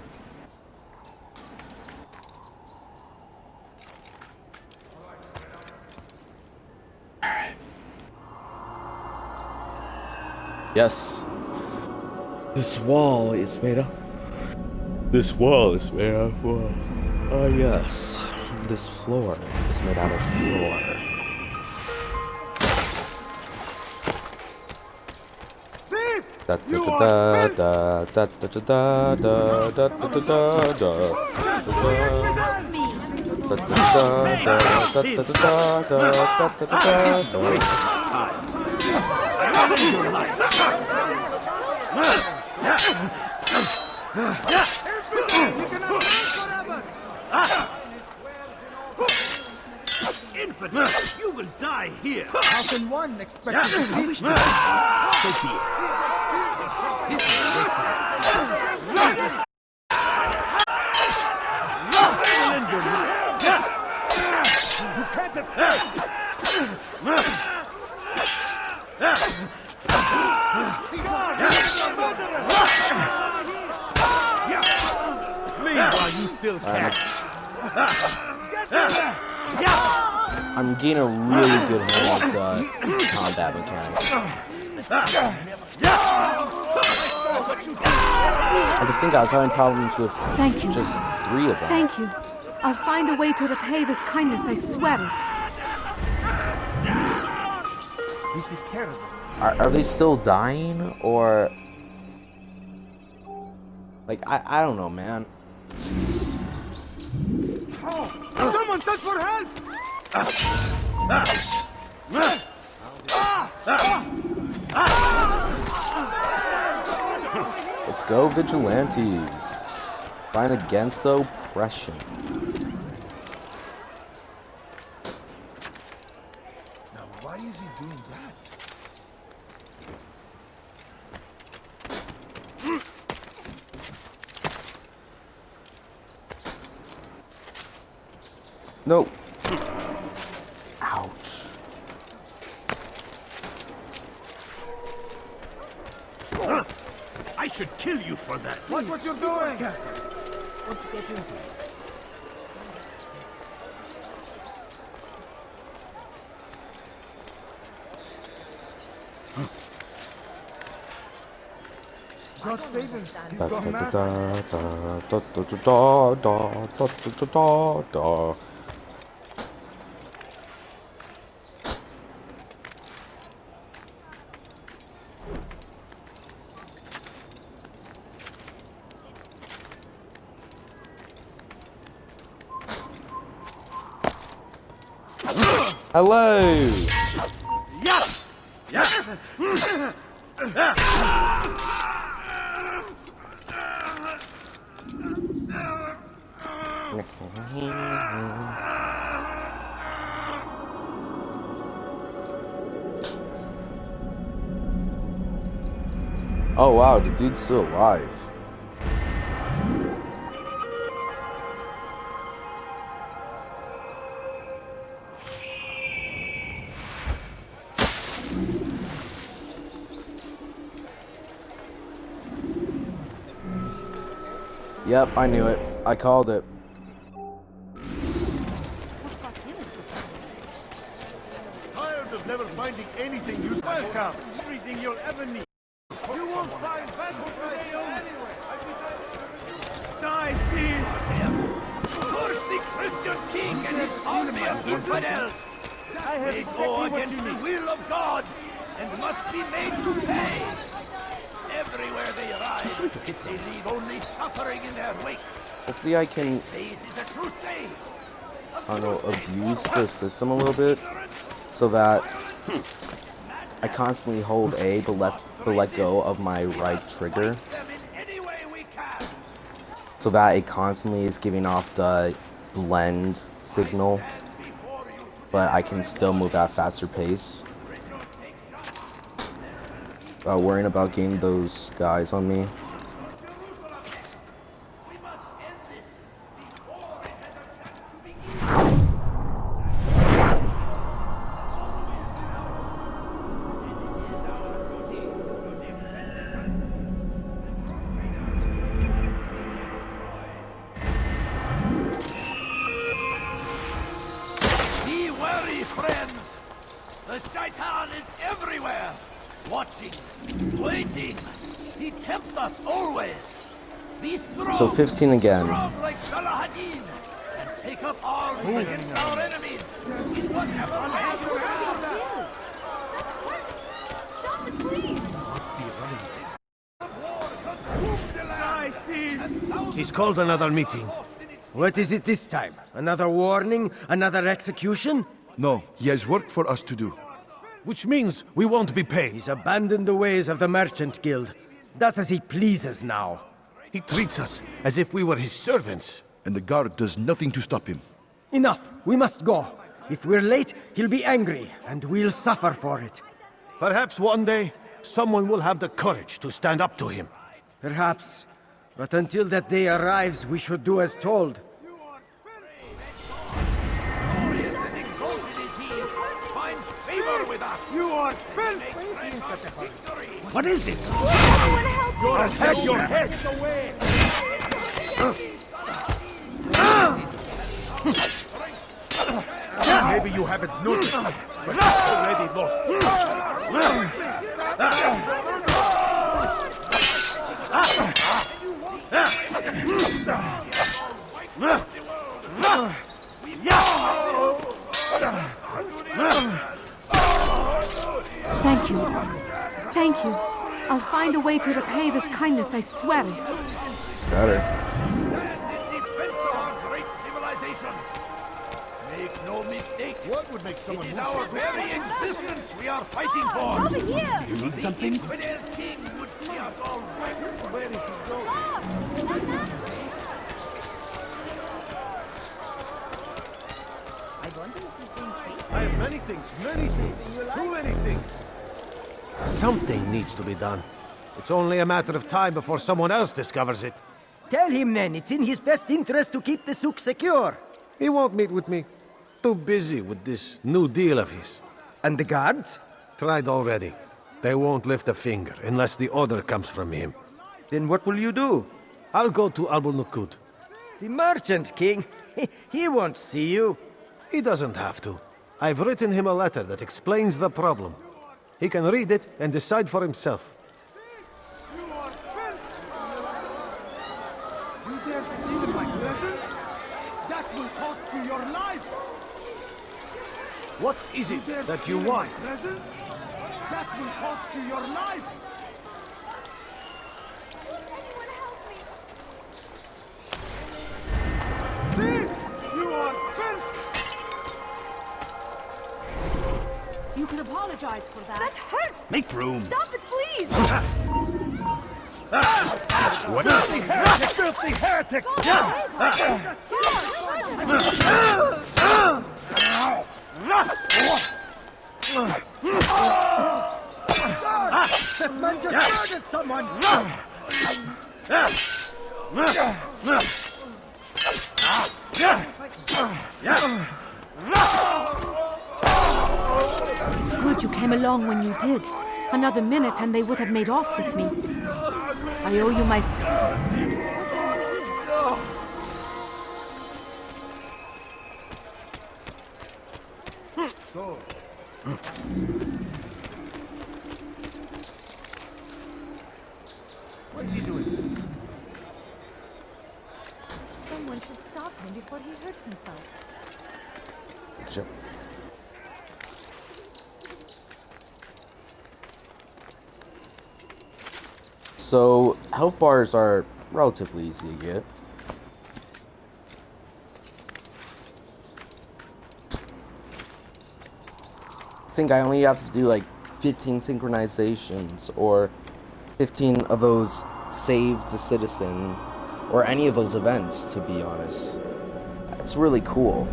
Alright. Yes. This wall is made up. This wall is made out of wall. Oh yes. This floor is made out of floor. Da da da da da da da da da da da Infidel, you will die here. How can one expect to teach this? So be I'm getting a really good handle with the combat mechanics. I just think I was having problems with Thank you. just 3 of them. Thank you. I'll find a way to repay this kindness, I swear it. This is terrible. Are they still dying, or... Like, I don't know, man. Someone touch for help! Let's go, vigilantes. Fight against the oppression. Now, why is he doing that? Nope. Ouch. I should kill you for that. Watch what you're doing! What's he got into? God save him. He's Da, gone da, mad. da, da, da, da, da, da, da, da, da, da. Hello. Yes! Yes! Oh wow, the dude's still alive. Yep, I knew it. I called it. Tired of never finding anything useful. Welcome. Everything you'll ever need. You won't find battle today anyway. Die, thief! Curse the Christian king and his army of infidels! They go against the will of God and must be made to pay. Everywhere they arrive, they leave only suffering in their wake. Hopefully I can, This is a crusade. I don't know, abuse the system a little bit so that I constantly hold A but let go of my right trigger so that it constantly is giving off the blend signal, but I can still move at a faster pace without worrying about getting those guys on me. Be wary, friends! The Shaitan is everywhere! Watching, waiting. He tempts us always. Be strong. So 15 again. Strong like Salahadin. And take up arms against our enemies. In whatever way you can. He's called another meeting. What is it this time? Another warning? Another execution? No, he has work for us to do. Which means we won't be paid. He's abandoned the ways of the Merchant Guild. Does as he pleases now. He treats us as if we were his servants. And the guard does nothing to stop him. Enough! We must go. If we're late, he'll be angry, and we'll suffer for it. Perhaps one day, someone will have the courage to stand up to him. Perhaps. But until that day arrives, we should do as told. Glorious and exalted is he. Finds favor with us. You are filthy. What is it? I'll take your head away. Maybe you haven't noticed, but it's already lost. Thank you. Thank you. I'll find a way to repay this kindness, I swear it. Better. Make no mistake. What would make someone it is our very existence we are fighting for. Over here! You need something? The infidel king would see us all right. Where is he going? I have many things. Too many things. Something needs to be done. It's only a matter of time before someone else discovers it. Tell him then, it's in his best interest to keep the souk secure. He won't meet with me. Too busy with this new deal of his. And the guards? Tried already. They won't lift a finger unless the order comes from him. Then what will you do? I'll go to Abul Nukud. The merchant king? He won't see you. He doesn't have to. I've written him a letter that explains the problem. He can read it and decide for himself. You dare to steal my present? That will cost you your life. What is it that you want? Present? That will cost you your life. Thief! You are thief! You can apologize for that. That hurt! Make room. Stop it, please! What is the heretic? Filthy heretic! That man just murdered someone! It's good you came along when you did. Another minute and they would have made off with me. I owe you my... So... What's he doing? Someone should stop him before he hurts himself. Sure. So, health bars are relatively easy to get. I think I only have to do like 15 synchronizations or 15 of those save the citizen or any of those events, to be honest. It's really cool.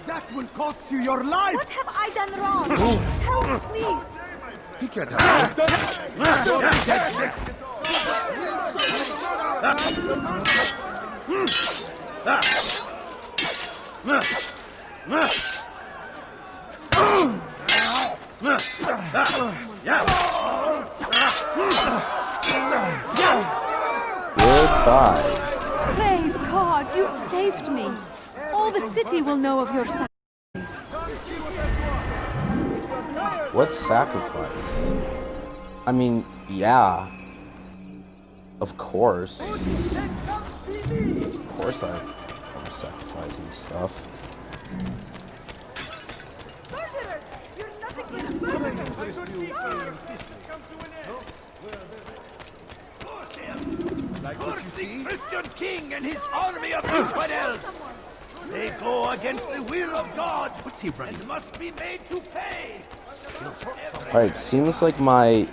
That will cost you your life! What have I done wrong? Help me! He can't help Goodbye. Praise God, you've saved me. All the city will know of your sacrifice. What sacrifice? I mean, yeah. Of course. Of course I'm sacrificing stuff. You're nothing Like what you see? Christian king and his army of infidels! They go against the will of God and must be made to pay! Alright, seems like my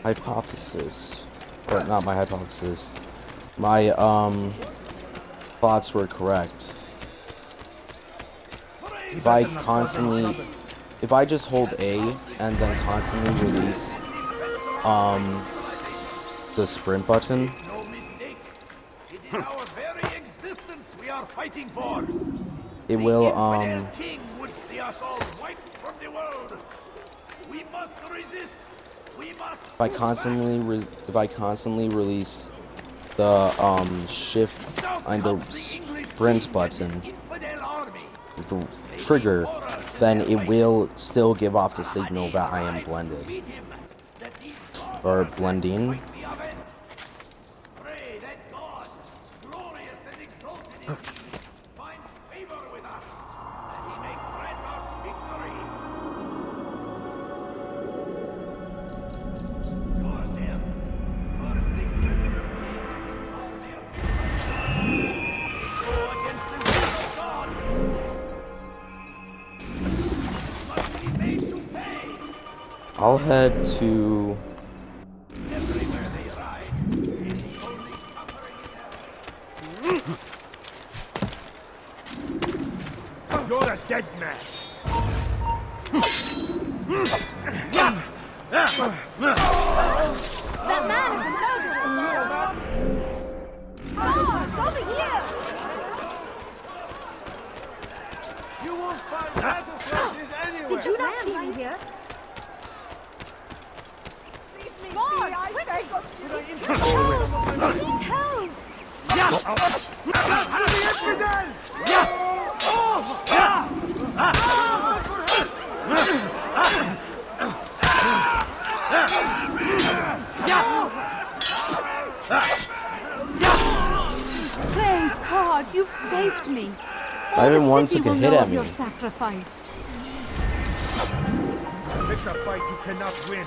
hypothesis, or not my hypothesis, my thoughts were correct. If I just hold A and then constantly release the sprint button, our very existence we are fighting for. It will The king would see us all wiped from the world. We must resist. We must. if I constantly release the shift and the sprint button, the trigger, then it will still give off the signal that I am blended or blending. Pray that God, glorious and exalted is he, find favor with us, that he may grant us victory. Yours him, first the prisoner king and all their go against the will of God. Must be made to pay. I'll head to Everywhere they ride, it is the only suffering in heaven. You're a dead man. That man is murderer! Oh, over here! You won't find battle places anywhere. Did you not see me here? Lord, quick! Help! Praise God, you've saved me. I even The one city took a will hit know at of me. your sacrifice. It's a fight you cannot win.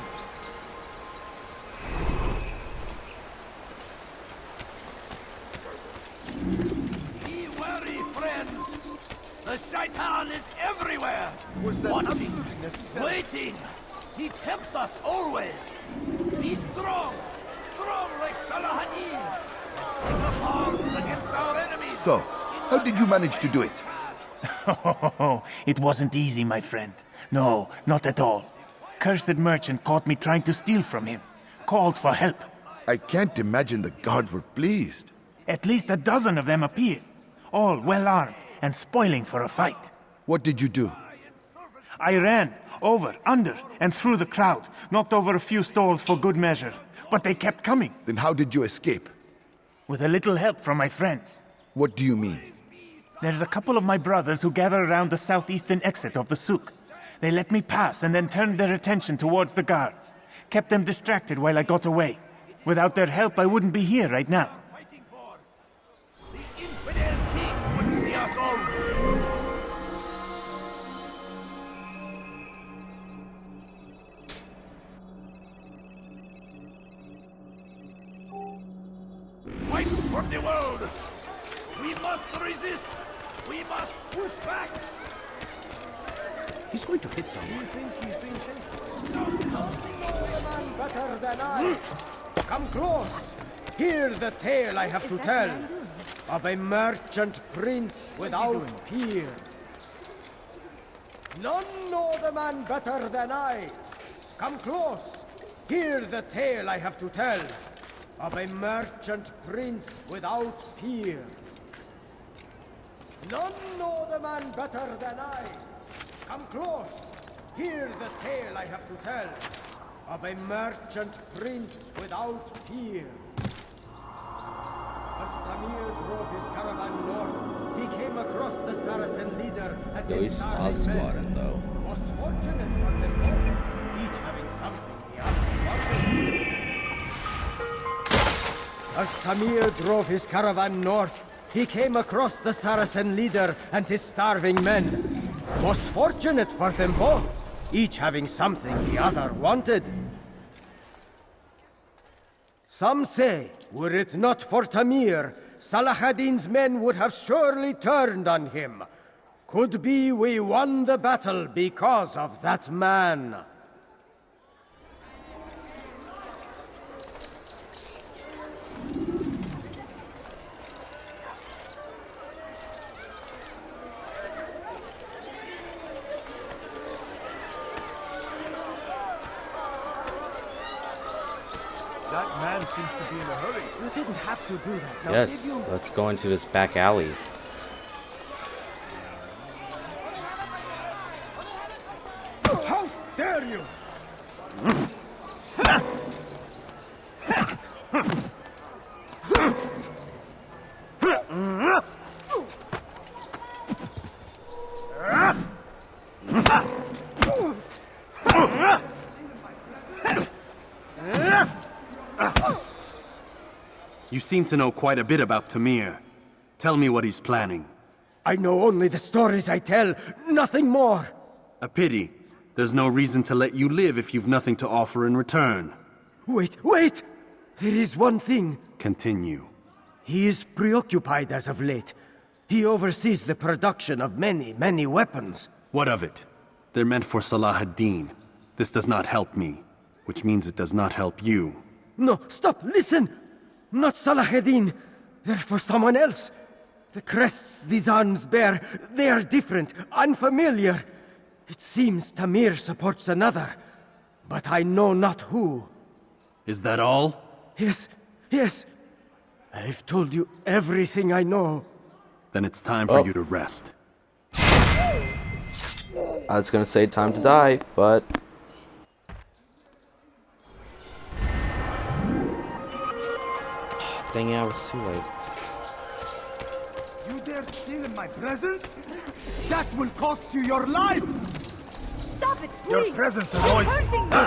Be wary, friends. The Shaitan is everywhere. Watching, waiting. He tempts us always. Be strong. Strong like Salahadin. Take up arms against our enemies. So, how did you manage to do it? It wasn't easy, my friend. No, not at all. Cursed merchant caught me trying to steal from him. Called for help. I can't imagine the guards were pleased. At least a dozen of them appeared. All well armed and spoiling for a fight. What did you do? I ran over, under, and through the crowd. Knocked over a few stalls for good measure. But they kept coming. Then how did you escape? With a little help from my friends. What do you mean? There's a couple of my brothers who gather around the southeastern exit of the souk. They let me pass and then turned their attention towards the guards. Kept them distracted while I got away. Without their help, I wouldn't be here right now. The infidel king would see us all. Fight from the world. We must resist. We must push back. He's going to hit someone. You think he's being chased? Man better than I. Come close. Hear the tale I have to tell of a merchant prince without peer. None know the man better than I. Come close. Hear the tale I have to tell of a merchant prince without peer. None know the man better than I. Come close. Hear the tale I have to tell of a merchant prince without peer. As Tamir drove his caravan north, he came across the Saracen leader and Yo, he's his Slav squatting though. Most fortunate for them both, each having something the other wanted. As Tamir drove his caravan north, he came across the Saracen leader and his starving men. Most fortunate for them both, each having something the other wanted. Some say, were it not for Tamir, Salahadin's men would have surely turned on him. Could be we won the battle because of that man. That man seems to be in a hurry. You didn't have to do that. Now, Yes, did you? let's go into this back alley. How dare you! You seem to know quite a bit about Tamir. Tell me what he's planning. I know only the stories I tell, nothing more. A pity. There's no reason to let you live if you've nothing to offer in return. Wait, wait! There is one thing. Continue. He is preoccupied as of late. He oversees the production of many, many weapons. What of it? They're meant for Salah ad-Din. This does not help me, which means it does not help you. No, stop, listen! Not Salah ad-Din. They're for someone else. The crests these arms bear, they are different, unfamiliar. It seems Tamir supports another, but I know not who. Is that all? Yes, yes. I've told you everything I know. Then it's time for you to rest. I was gonna say time to die, but... Dang it, I was too late. You dare steal in my presence? That will cost you your life! Stop it, Your please! presence annoys me. Hurting me!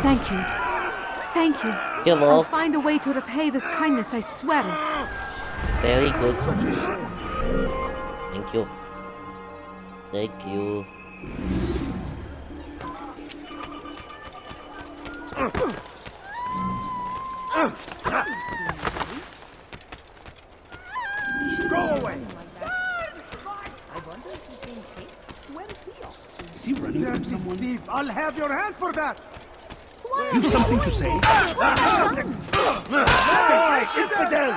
Thank you. Thank you. Hello. I'll find a way to repay this kindness, I swear it. Very good. Thank you. Thank you. Go away! Is he running from someone? Steve, I'll have your hand for that! You've something to say? Hey, infidel!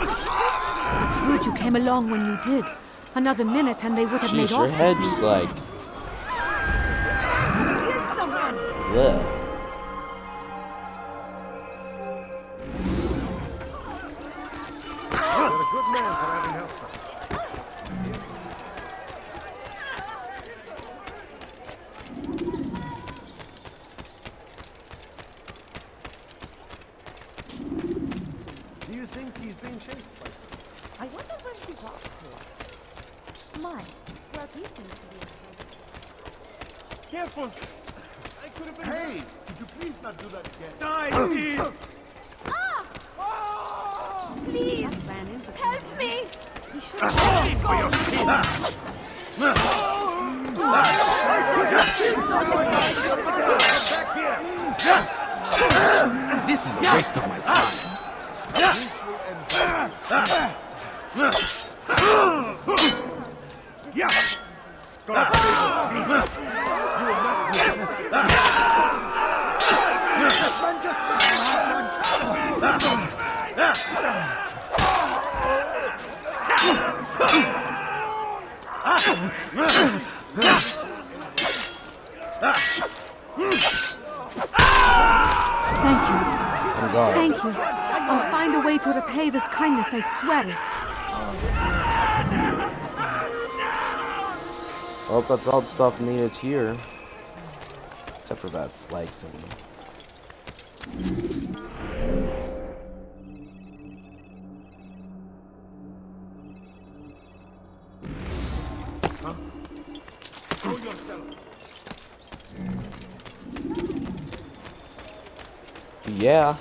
It's good you came along when you did. Another minute and they would have made Jeez, off your with head me. just like... Ugh. You're a good man for having helped us. Do you think he's being chased by someone? I wonder where he's off to. Mine. Well, he seems to be. Careful! I could have been... Hey! Could you please not do that again? Die, Steve! Please! Help me! He should For your skin! This is a waste of my time. Yeah! God Thank you. Oh God. Thank you. I'll find a way to repay this kindness, I swear it. Well, that's all the stuff needed here. Except for that flag thing. Show yourself! Yeah.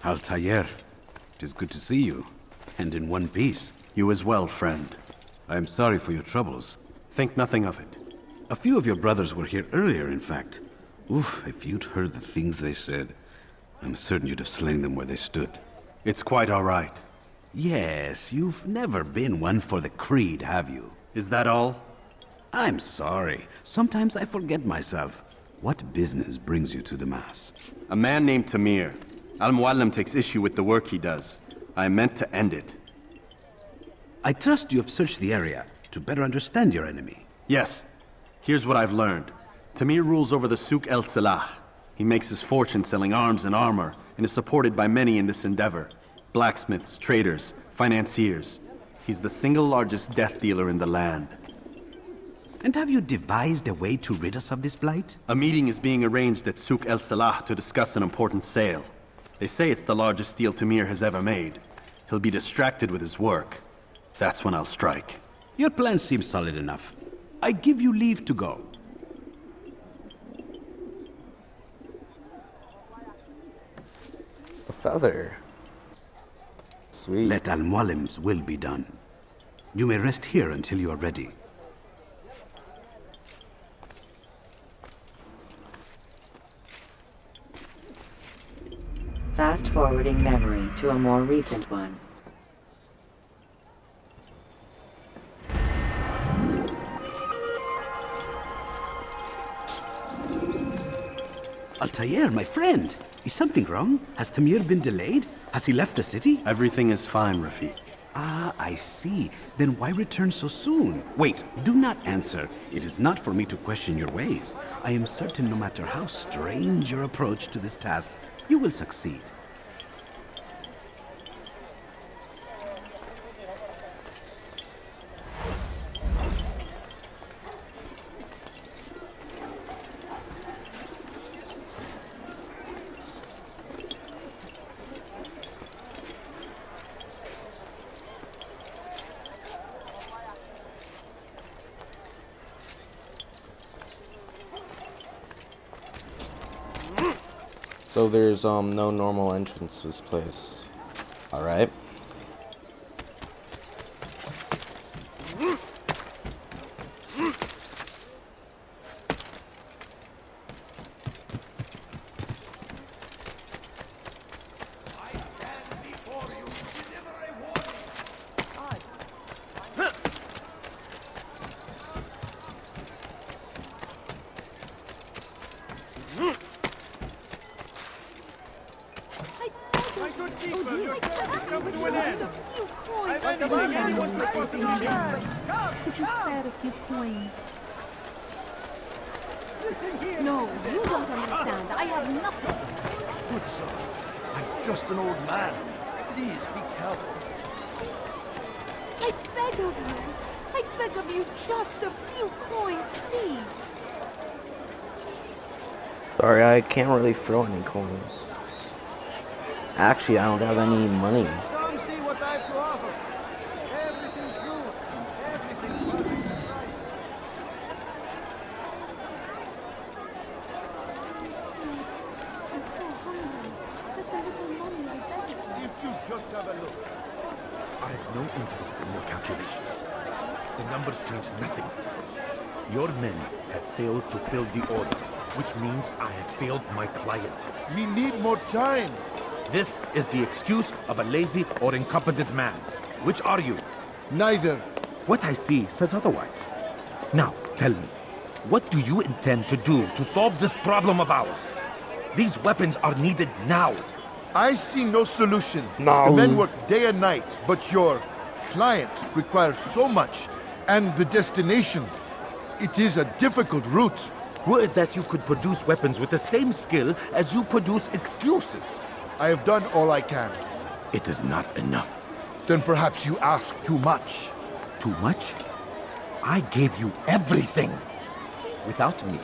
Altair, it is good to see you, and in one piece. You as well, friend. I am sorry for your troubles. Think nothing of it. A few of your brothers were here earlier, in fact. Oof, if you'd heard the things they said, I'm certain you'd have slain them where they stood. It's quite all right. Yes, you've never been one for the creed, have you? Is that all? I'm sorry. Sometimes I forget myself. What business brings you to the Mass? A man named Tamir. Al-Mualim takes issue with the work he does. I meant to end it. I trust you have searched the area to better understand your enemy. Yes. Here's what I've learned. Tamir rules over the Souk El Salah. He makes his fortune selling arms and armor, and is supported by many in this endeavor. Blacksmiths, traders, financiers. He's the single largest death dealer in the land. And have you devised a way to rid us of this blight? A meeting is being arranged at Souk El Salah to discuss an important sale. They say it's the largest deal Tamir has ever made. He'll be distracted with his work. That's when I'll strike. Your plan seems solid enough. I give you leave to go. A feather. Sweet. Let Al-Mualim's will be done. You may rest here until you are ready. Fast-forwarding memory to a more recent one. Altair, my friend. Is something wrong? Has Tamir been delayed? Has he left the city? Everything is fine, Rafiq. Ah, I see. Then why return so soon? Wait, do not answer. It is not for me to question your ways. I am certain no matter how strange your approach to this task, you will succeed. So there's no normal entrance to this place. Alright. Could you spare a few coins? No, you don't understand. I have nothing. Good sir, I'm just an old man. Please be careful. I beg of you. I beg of you, just a few coins, please. Sorry, I can't really throw any coins. Actually, I don't have any money. Come see what I have to offer. Everything's good. Everything's perfect. I'm so hungry. Just a little money, I beg of you. If you just have a look. I have no interest in your calculations. The numbers change nothing. Your men have failed to fill the order, which means I have failed my client. We need more time. This is the excuse of a lazy or incompetent man. Which are you? Neither. What I see says otherwise. Now, tell me, what do you intend to do to solve this problem of ours? These weapons are needed now. I see no solution. No. The men work day and night, but your client requires so much, and the destination, it is a difficult route. Were it that you could produce weapons with the same skill as you produce excuses. I have done all I can. It is not enough. Then perhaps you ask too much. Too much? I gave you everything. Without me,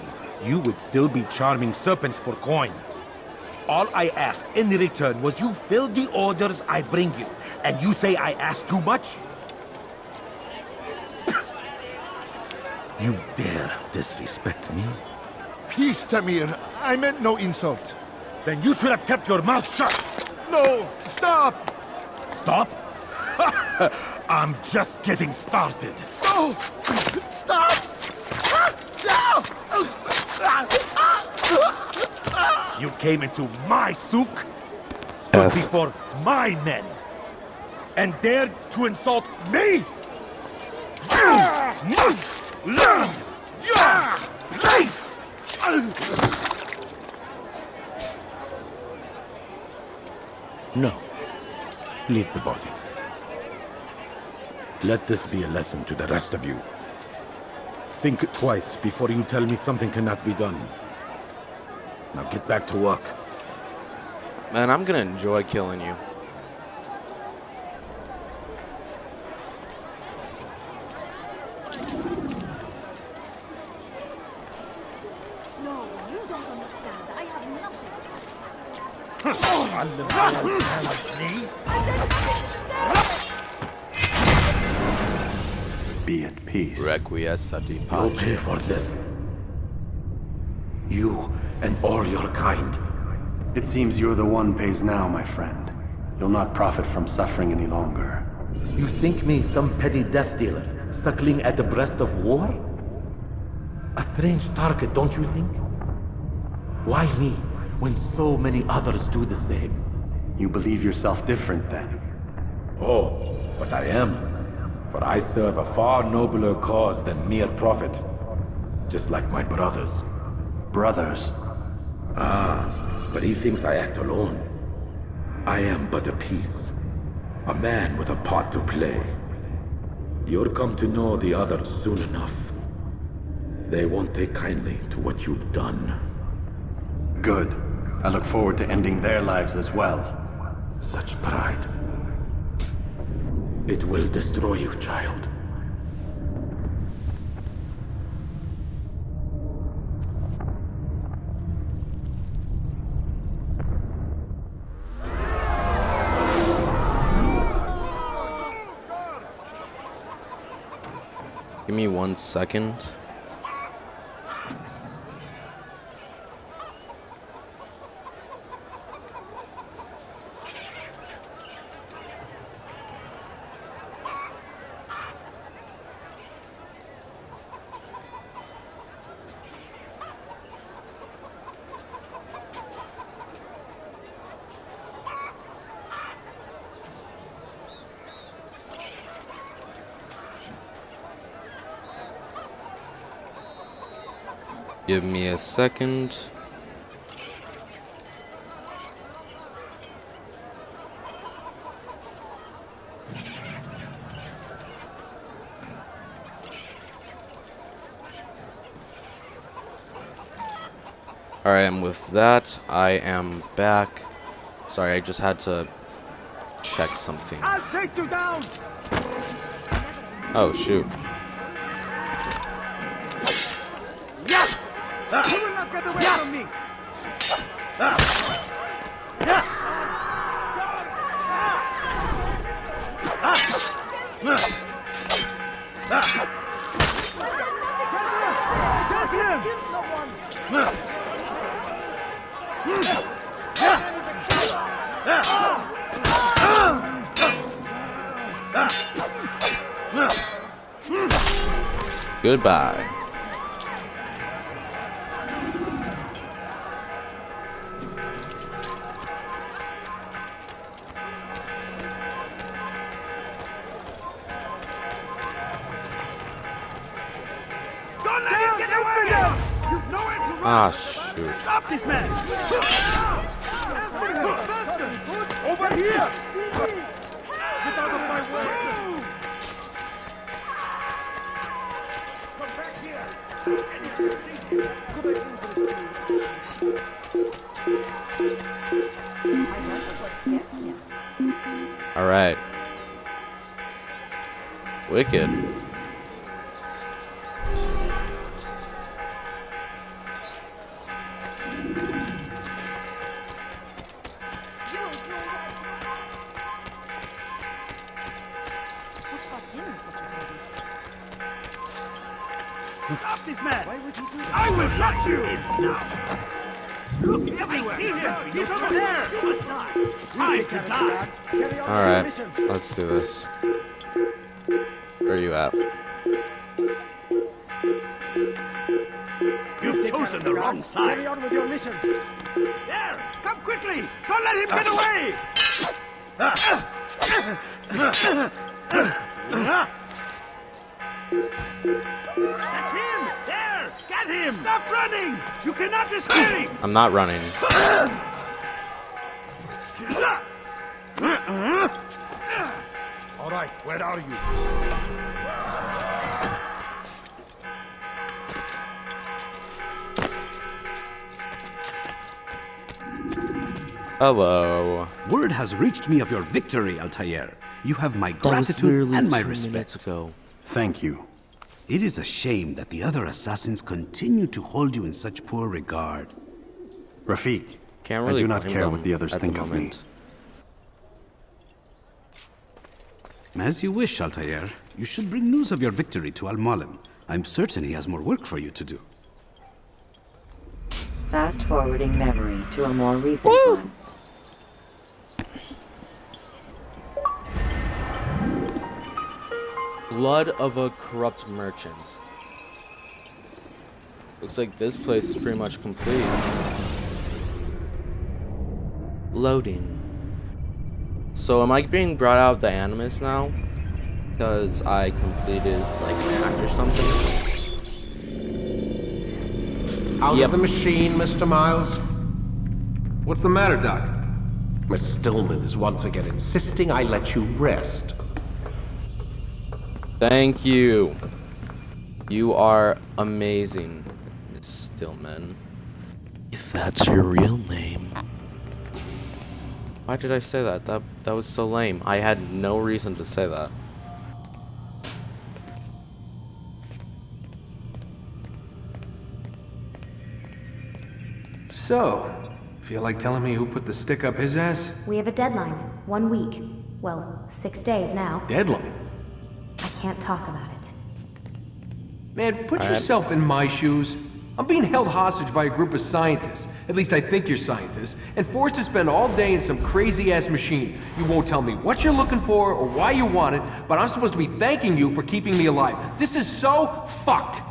you would still be charming serpents for coin. All I ask in return was you fill the orders I bring you, and you say I ask too much? You dare disrespect me? Peace, Tamir. I meant no insult. Then you should have kept your mouth shut! No! Stop! Stop? I'm just getting started. No! Stop! You came into my souk, stood before my men, and dared to insult me? You must learn your place! No. Leave the body. Let this be a lesson to the rest of you. Think twice before you tell me something cannot be done. Now get back to work. Man, I'm gonna enjoy killing you. No, you don't understand. I have nothing. Be at peace. Requiescati You'll pay for this. You and all your kind. It seems you're the one pays now, my friend. You'll not profit from suffering any longer. You think me some petty death dealer, suckling at the breast of war? A strange target, don't you think? Why me, when so many others do the same? You believe yourself different, then? Oh, but I am. For I serve a far nobler cause than mere profit. Just like my brothers. Brothers? Ah, but he thinks I act alone. I am but a piece. A man with a part to play. You'll come to know the others soon enough. They won't take kindly to what you've done. Good. I look forward to ending their lives as well. Such pride. It will destroy you, child. Give me 1 second. Give me a second. Alright, and with that, I am back. Sorry, I just had to check something. I'll chase you down! Oh, shoot. You will not get away from me! Goodbye. Don't let him get away! You've nowhere to run! Ah, shoot. Stop this man! Over here! Get out of my way! Come back here! Go back into the Alright. Wicked. Stop this man! Why would you do that? I will let you in now! Look everywhere! He's over there! You must die! Time to die! Alright, let's do this. Where are you at? You've chosen the wrong side! Carry on with your mission! There! Come quickly! Don't let him get away! That's him! There! Get him! Stop running! You cannot escape! I'm not running. All right, where are you? Hello. Word has reached me of your victory, Altair. You have my That was gratitude literally and my 2 respect. minutes ago. Thank you. It is a shame that the other assassins continue to hold you in such poor regard. Rafik, Can't I really do not blame care them what the others at think the of me. moment. As you wish, Altair. You should bring news of your victory to Al-Mualim. I'm certain he has more work for you to do. Fast forwarding memory to a more recent one. Blood of a corrupt merchant. Looks like this place is pretty much complete. Loading. So am I being brought out of the Animus now? Because I completed like an act or something? Out of the machine, Mr. Miles. What's the matter, Doc? Miss Stillman is once again insisting I let you rest. Thank you. You are amazing, Miss Stillman. If that's your real name. Why did I say that? That was so lame. I had no reason to say that. So, feel like telling me who put the stick up his ass? We have a deadline. 1 week. Well, 6 days now. Deadline? I can't talk about it. Man, put All right. yourself in my shoes. I'm being held hostage by a group of scientists. At least I think you're scientists. And forced to spend all day in some crazy-ass machine. You won't tell me what you're looking for or why you want it, but I'm supposed to be thanking you for keeping me alive. This is so fucked.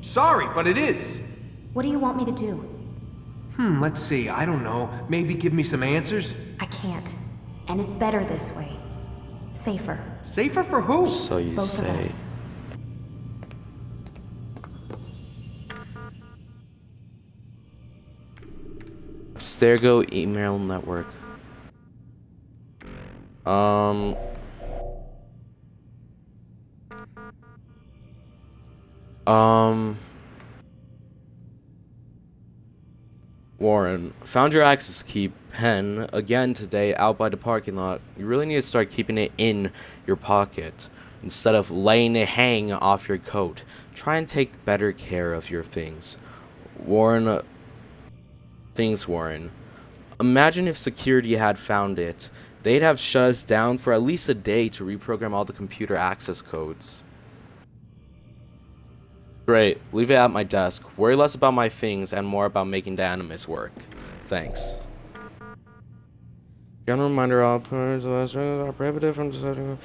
Sorry, but it is. What do you want me to do? Let's see. I don't know. Maybe give me some answers? I can't. And it's better this way. Safer. Safer for who? So you Both of say. us. Stergo email network. Warren, found your access key pen again today out by the parking lot. You really need to start keeping it in your pocket instead of letting it hang off your coat. Try and take better care of your things. Warren. Warren. Imagine if security had found it. They'd have shut us down for at least a day to reprogram all the computer access codes. Great. Leave it at my desk. Worry less about my things and more about making the Animus work. Thanks. General reminder, all operators are prohibited from deciding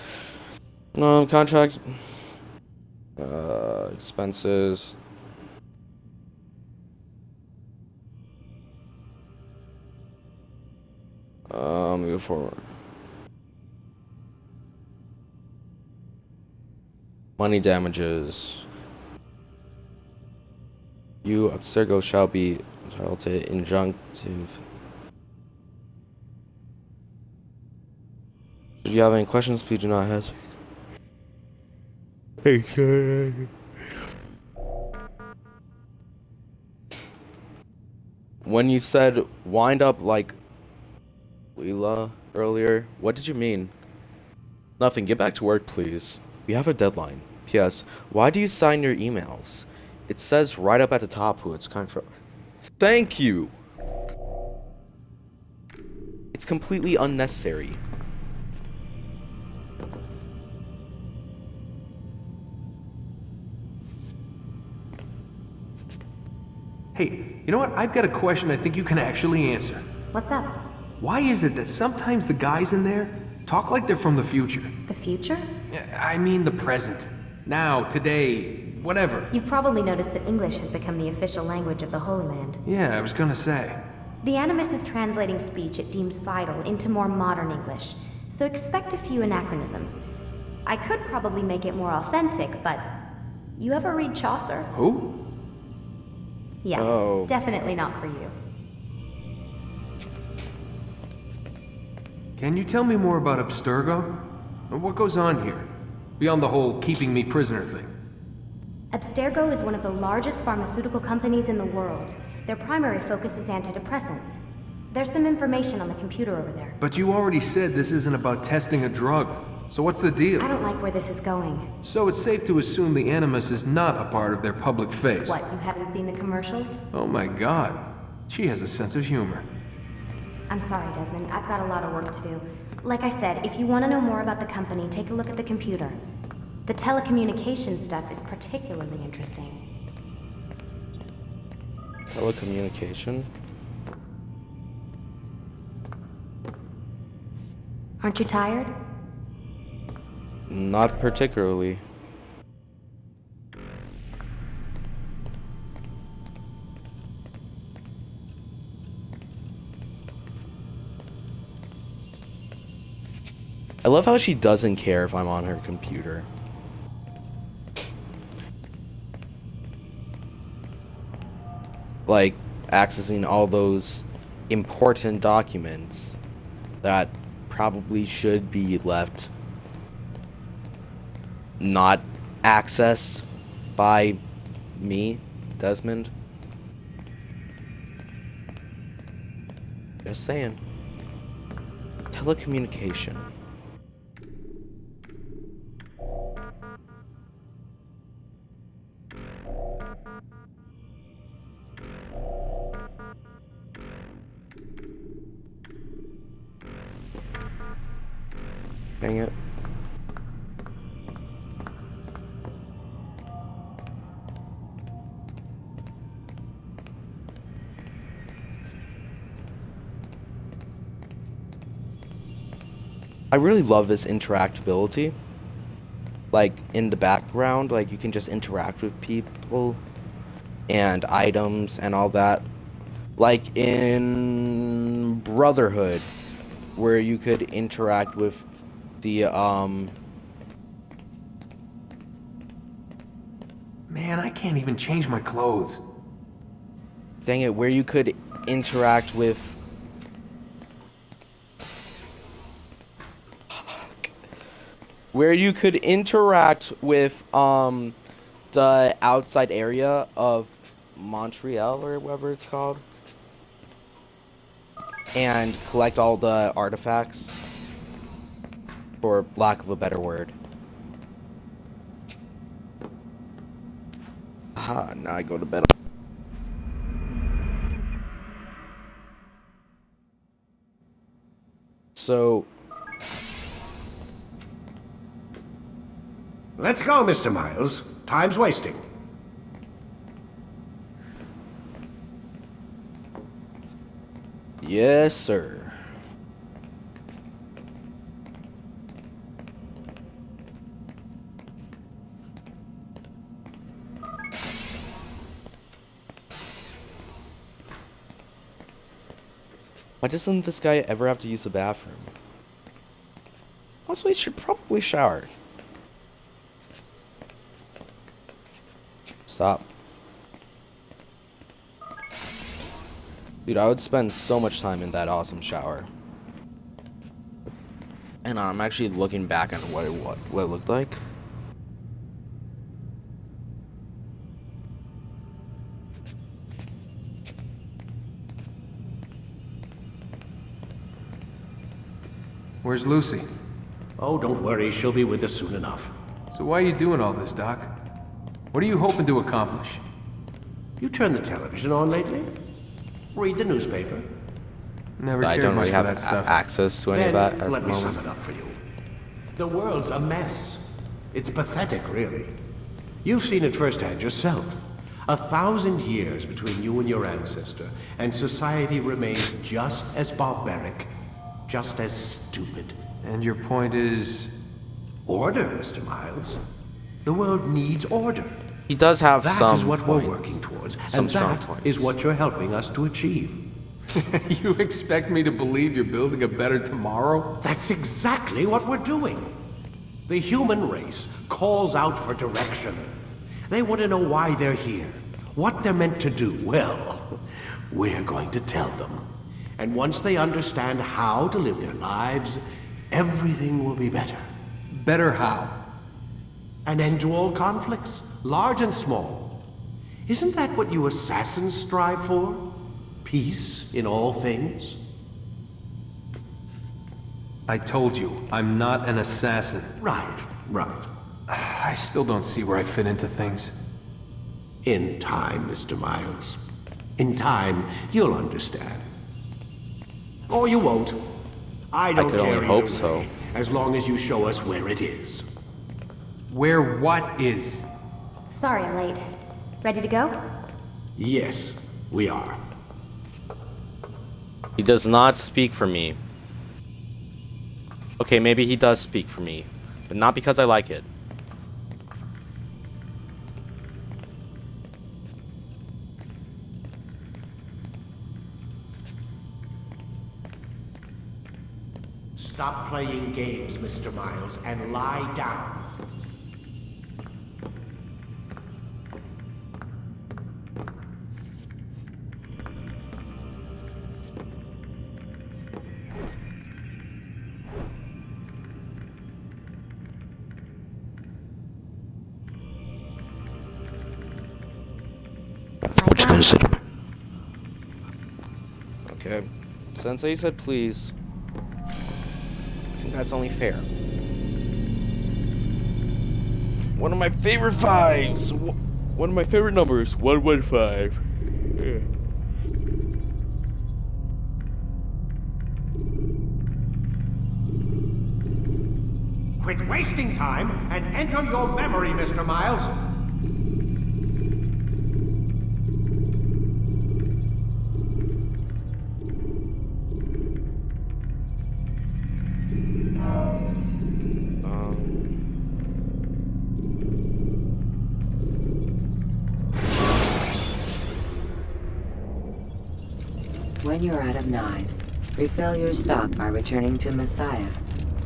contract expenses. Move forward. Money damages. You, Abstergo, shall be entitled to injunctive. Should you have any questions, please do not hesitate. Hey, when you said wind up like Leela earlier, what did you mean? Nothing. Get back to work, please. We have a deadline. P.S. Why do you sign your emails? It says right up at the top who it's coming from. Thank you! It's completely unnecessary. Hey, you know what? I've got a question I think you can actually answer. What's up? Why is it that sometimes the guys in there talk like they're from the future? The future? I mean the present. Now, today, whatever. You've probably noticed that English has become the official language of the Holy Land. Yeah, I was gonna say. The Animus is translating speech it deems vital into more modern English, so expect a few anachronisms. I could probably make it more authentic, but... You ever read Chaucer? Who? Yeah, definitely not for you. Can you tell me more about Abstergo? What goes on here? Beyond the whole keeping me prisoner thing. Abstergo is one of the largest pharmaceutical companies in the world. Their primary focus is antidepressants. There's some information on the computer over there. But you already said this isn't about testing a drug. So what's the deal? I don't like where this is going. So it's safe to assume the Animus is not a part of their public face. What, you haven't seen the commercials? Oh my god. She has a sense of humor. I'm sorry, Desmond. I've got a lot of work to do. Like I said, if you want to know more about the company, take a look at the computer. The telecommunication stuff is particularly interesting. Telecommunication? Aren't you tired? Not particularly. I love how she doesn't care if I'm on her computer. Like, accessing all those important documents that probably should be left not accessed by me, Desmond. Just saying. Telecommunication. Dang it. I really love this interactability. Like, in the background, like, you can just interact with people and items and all that. Like in Brotherhood, where you could interact with the, Man, I can't even change my clothes. Dang it, where you could interact with... Where you could interact with, the outside area of Montreal, or whatever it's called. And collect all the artifacts. For lack of a better word. Aha, now I go to bed. So... Let's go, Mr. Miles. Time's wasting. Yes, sir. Why doesn't this guy ever have to use the bathroom? Also, he should probably shower. Stop. Dude, I would spend so much time in that awesome shower. And I'm actually looking back on what it looked like. Where's Lucy? Oh, don't worry. She'll be with us soon enough. So why are you doing all this, Doc? What are you hoping to accomplish? You turned the television on lately? Read the newspaper? Never I cared don't much really for have that stuff. access to any of Then that at let the me sum moment. it up for you. The world's a mess. It's pathetic, really. You've seen it firsthand yourself. 1,000 years between you and your ancestor, and society remains just as barbaric, just as stupid. And your point is? Order, Mr. Miles. The world needs order. He does have That some is what points. we're working towards, Some and strong that points. is what you're helping us to achieve. You expect me to believe you're building a better tomorrow? That's exactly what we're doing. The human race calls out for direction. They want to know why they're here, what they're meant to do. Well, we're going to tell them. And once they understand how to live their lives, everything will be better. Better how? An end to all conflicts, large and small. Isn't that what you assassins strive for? Peace in all things? I told you, I'm not an assassin. Right. I still don't see where I fit into things. In time, Mr. Miles. In time, you'll understand. Or you won't. I don't could care only hope either so. way, as long as you show us where it is. Where what is? Sorry I'm late. Ready to go? Yes, we are. He does not speak for me. Okay, maybe he does speak for me, but not because I like it. Stop playing games, Mr. Miles, and lie down. What you gonna say? Okay. Sensei said please. I think that's only fair. One of my favorite fives! One of my favorite numbers, 115. Yeah. Quit wasting time and enter your memory, Mr. Miles. When you're out of knives, refill your stock by returning to Messiah,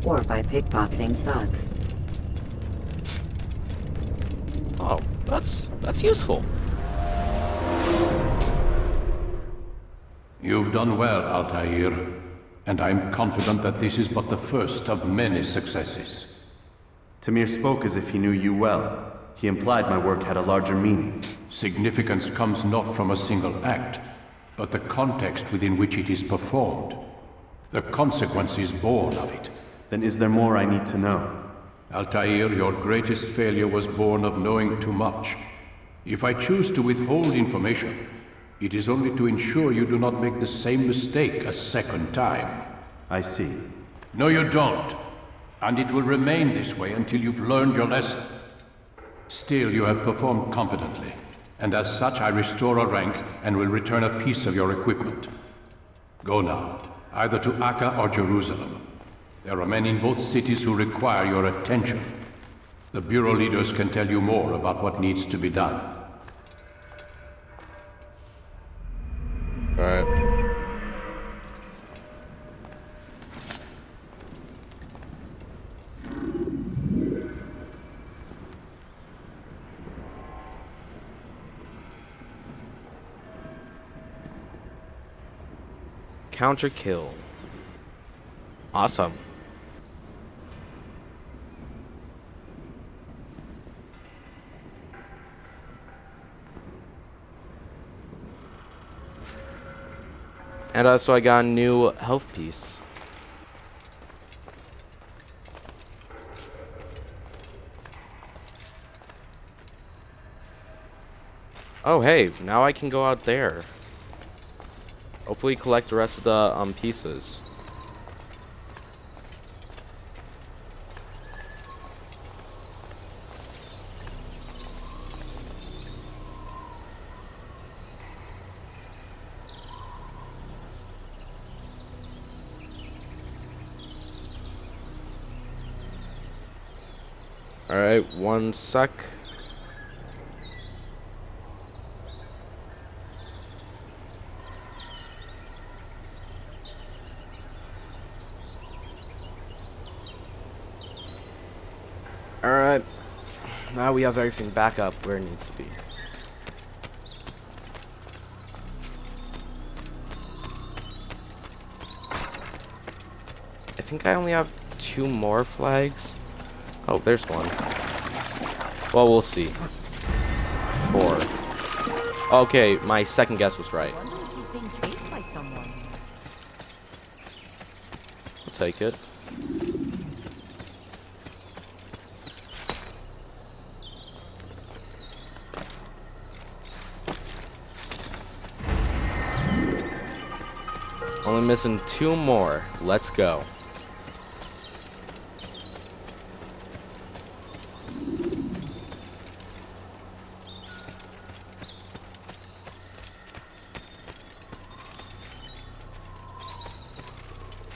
or by pickpocketing thugs. Oh, that's useful. You've done well, Altair, and I'm confident that this is but the first of many successes. Tamir spoke as if he knew you well. He implied my work had a larger meaning. Significance comes not from a single act, but the context within which it is performed. The consequences born of it. Then is there more I need to know? Altair, your greatest failure was born of knowing too much. If I choose to withhold information, it is only to ensure you do not make the same mistake a second time. I see. No, you don't. And it will remain this way until you've learned your lesson. Still, you have performed competently, and as such I restore a rank and will return a piece of your equipment. Go now, either to Akka or Jerusalem. There are men in both cities who require your attention. The Bureau leaders can tell you more about what needs to be done. Alright. Counter kill. Awesome. And so I got a new health piece. Oh hey, now I can go out there. Hopefully collect the rest of the pieces. Alright, 1 sec. Alright. Now we have everything back up where it needs to be. I think I only have 2 more flags. Oh, there's one. Well, we'll see. 4. Okay, my second guess was right. I'll take it. Only missing 2 more. Let's go.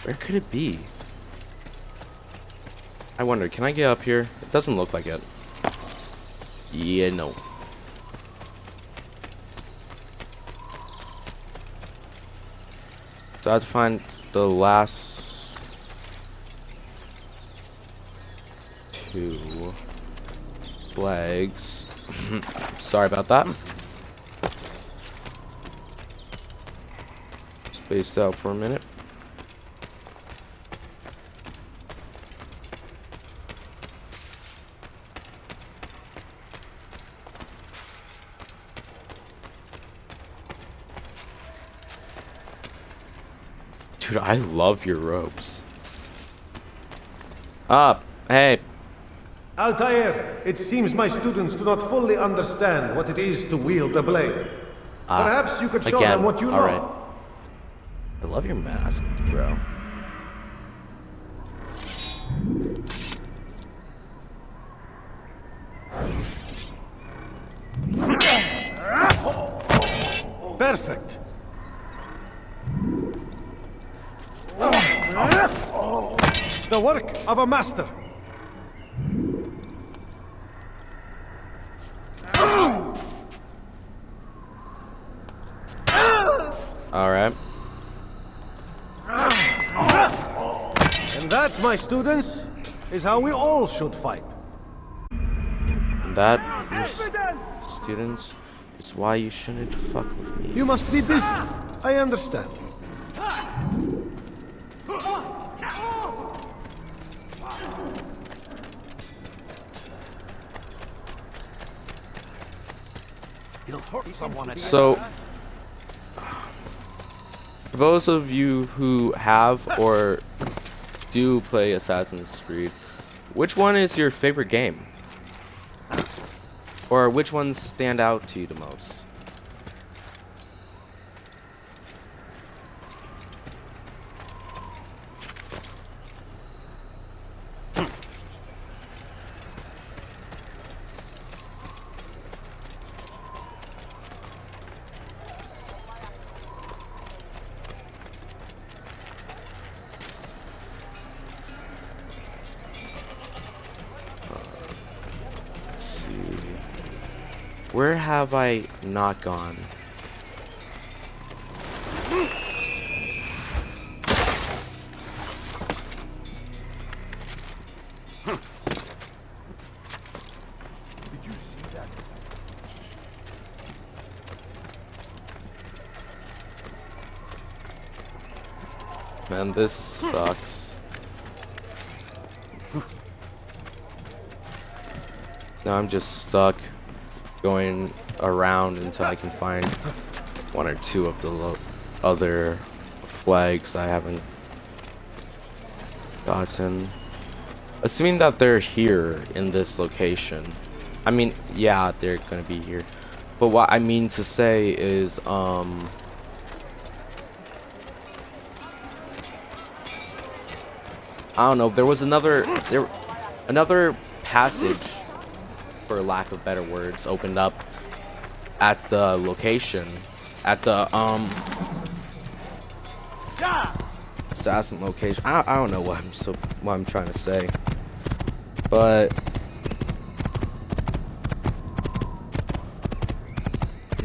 Where could it be? I wonder, can I get up here? It doesn't look like it. Yeah, no. So I have to find the last 2 flags. Sorry about that. Spaced out for a minute. Dude, I love your robes. Hey. Altair, it seems my students do not fully understand what it is to wield a blade. Perhaps you could show them what you know. Right. I love your mask, bro. Perfect. The work of a master. All right. And that, my students, is how we all should fight. And that, students, is why you shouldn't fuck with me. You must be busy. I understand. So, for those of you who have or do play Assassin's Creed, which one is your favorite game? Or which ones stand out to you the most? Where have I not gone? Did you see that? Man, this sucks. Now I'm just stuck going around until I can find 1 or 2 of the other flags I haven't gotten. Assuming that they're here in this location. I mean, yeah, they're gonna be here. But what I mean to say is, I don't know, there was another passage, for lack of better words, opened up at the location, at the assassin location. I don't know what I'm trying to say, but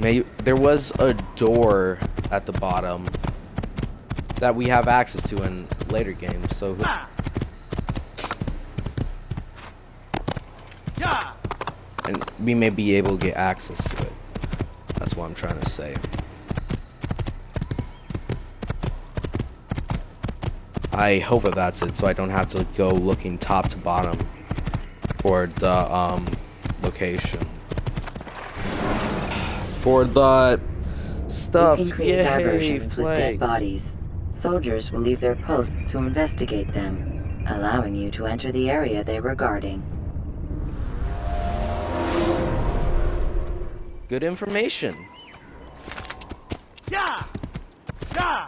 There was a door at the bottom that we have access to in later games, so and we may be able to get access to it. That's what I'm trying to say. I hope that that's it, so I don't have to go looking top to bottom for the location. For the stuff, You can create diversions with dead bodies. Soldiers will leave their posts to investigate them, allowing you to enter the area they were guarding. Good information. Yeah! Yeah!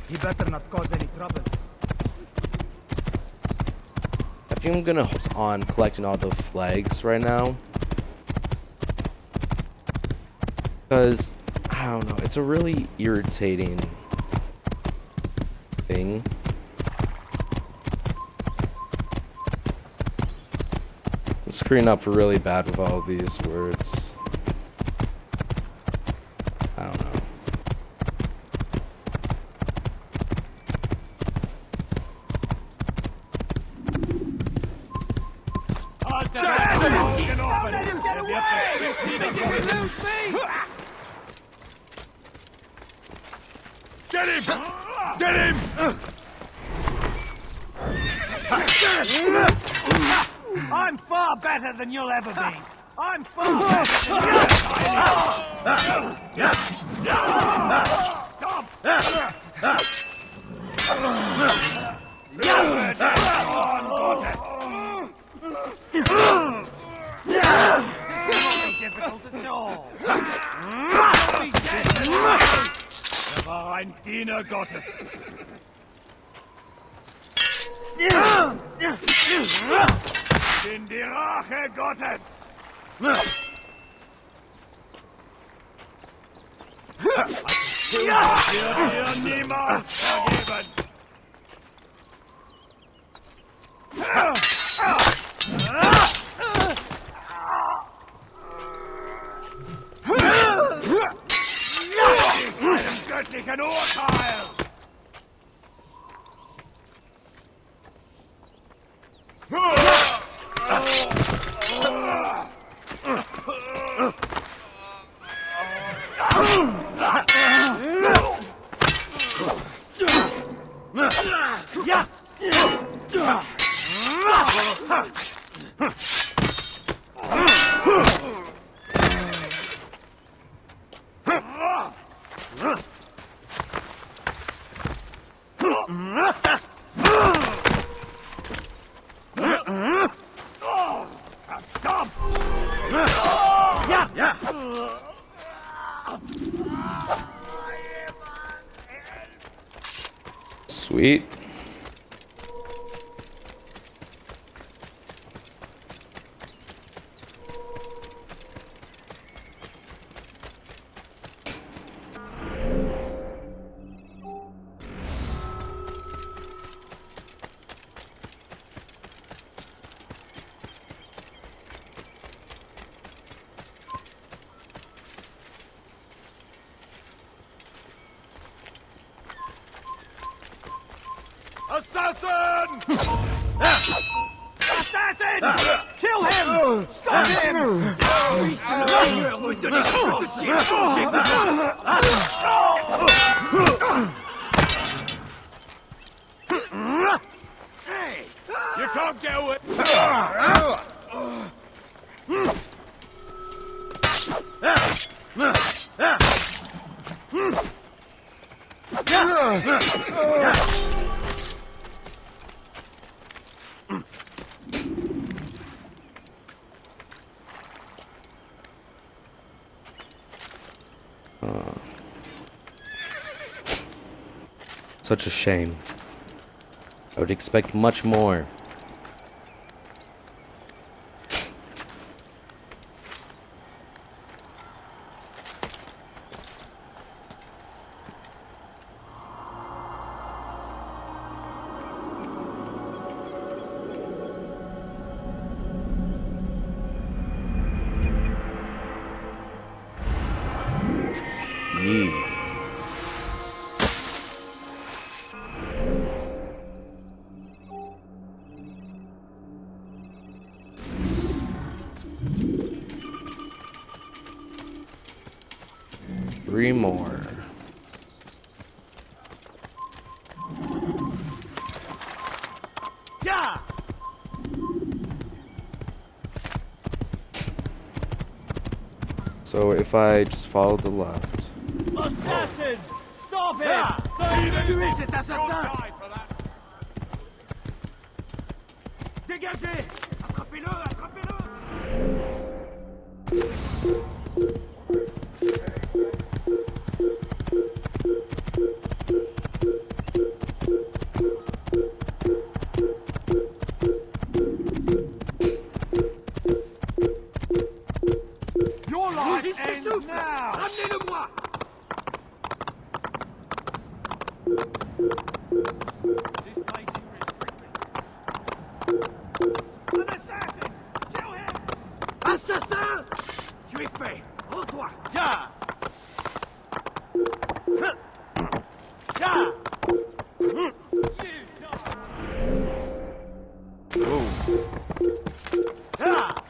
You better not cause any trouble. I think I'm gonna focus on collecting all the flags right now. Because, I don't know, it's a really irritating thing. I'm screwing up really bad with all of these words. I don't know. Get him! Get him! I'm far better than you'll ever be. I'm far better than you'll difficult at all. Be dead. Aber ein Diener Gottes. Bin die Rache Gottes. Wird dir niemals vergeben. Einem göttlichen Urteil! Sweet. Assassin! Assassin! Kill him! Stop him! Hey! You can't get away! Such a shame. I would expect much more. 3 more. Yeah. So if I just follow the left. Assassin! Stop him! Tuez cet assassin! Dégagez! Attrapez-le! Attrapez-le! Your life ends now! Ramenez-le-moi! Assassin! Tu es fait! Rends-toi! Ya! Ya! Ja!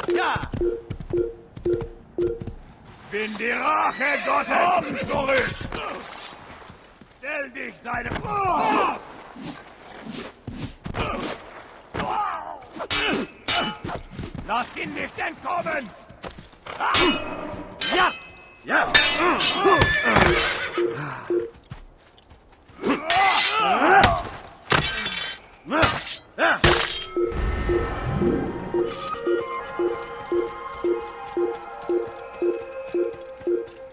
Ja! Bin die Rache Gottes! Komm zurück! Stell dich seinem... Lass ihn nicht entkommen! Ja! Ja!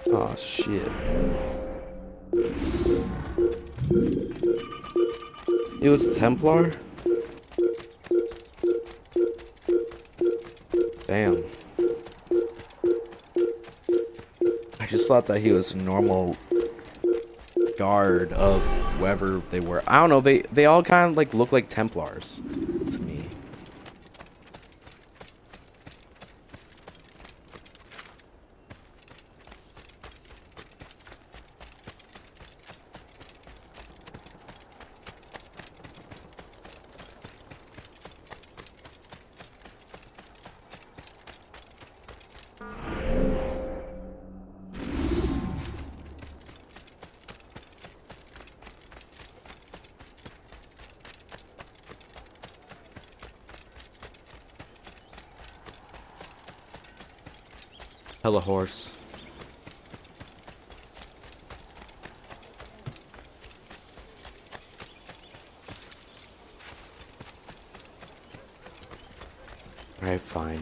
Oh shit. He was Templar? Damn. I just thought that he was a normal guard of whoever they were. I don't know, they all kind of like look like Templars to me. Hella horse. Alright, fine.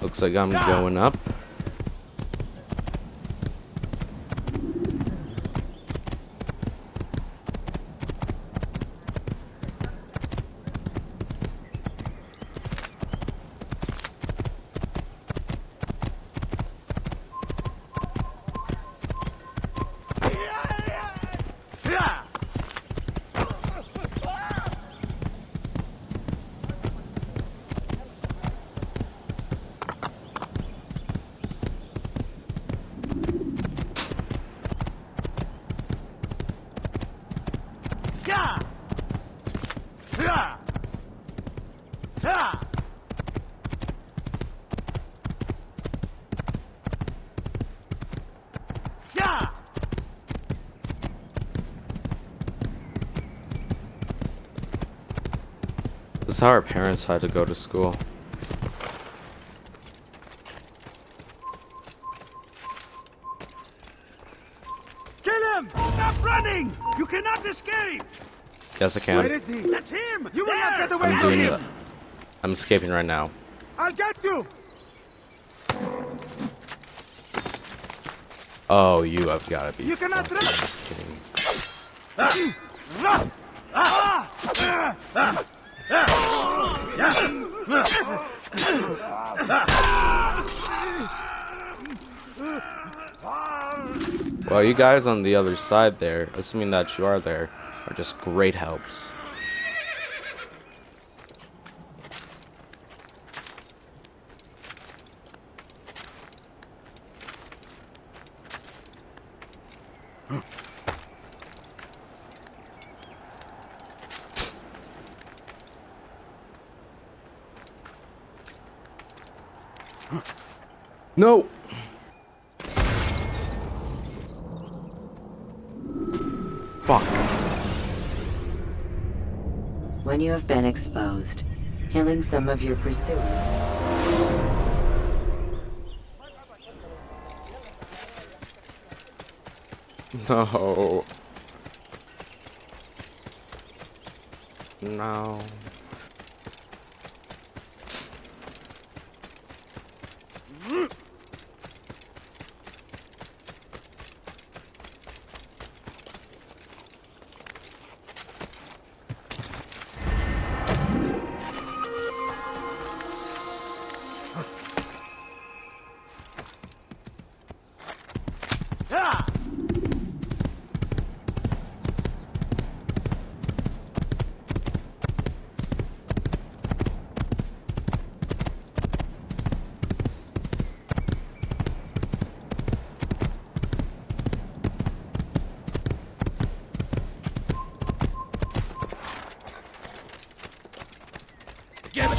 Looks like I'm going up. This is how our parents had to go to school. Kill him! Stop running! You cannot escape! Yes, I can. Where is he? That's him! You will not get away I'm from doing him! it. I'm escaping right now. I'll get you! Oh, you have got to be. You cannot run! Kidding. Well, you guys on the other side there, assuming that you are there, are just great helps. No. Fuck. When you have been exposed, killing some of your pursuers. No. No.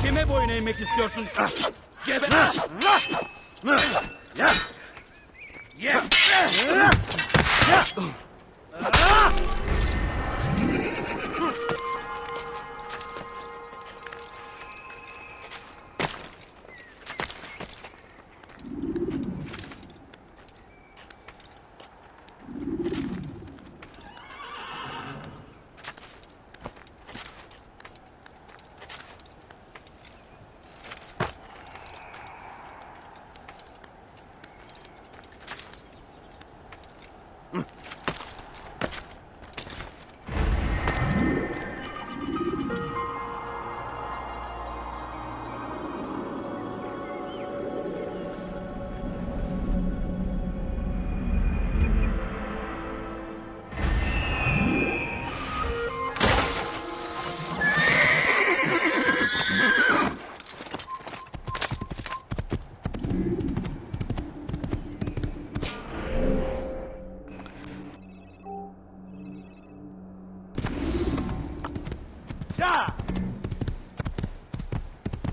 Kime boyun eğmek istiyorsun? Gebe!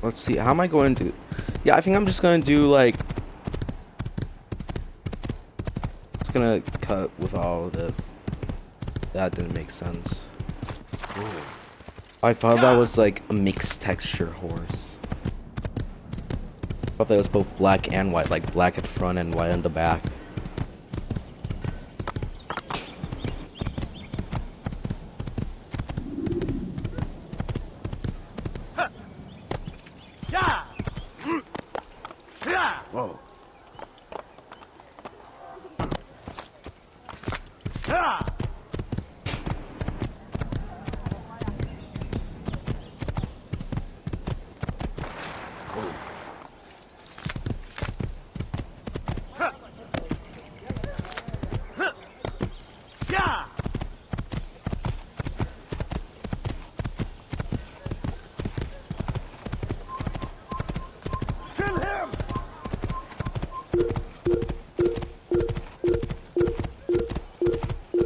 Let's see, how am I going to... Yeah, I think I'm just going to do, like... Just gonna cut with all of it. That didn't make sense. I thought that was, like, a mixed texture horse. I thought that was both black and white, like black at the front and white on the back. Whoa.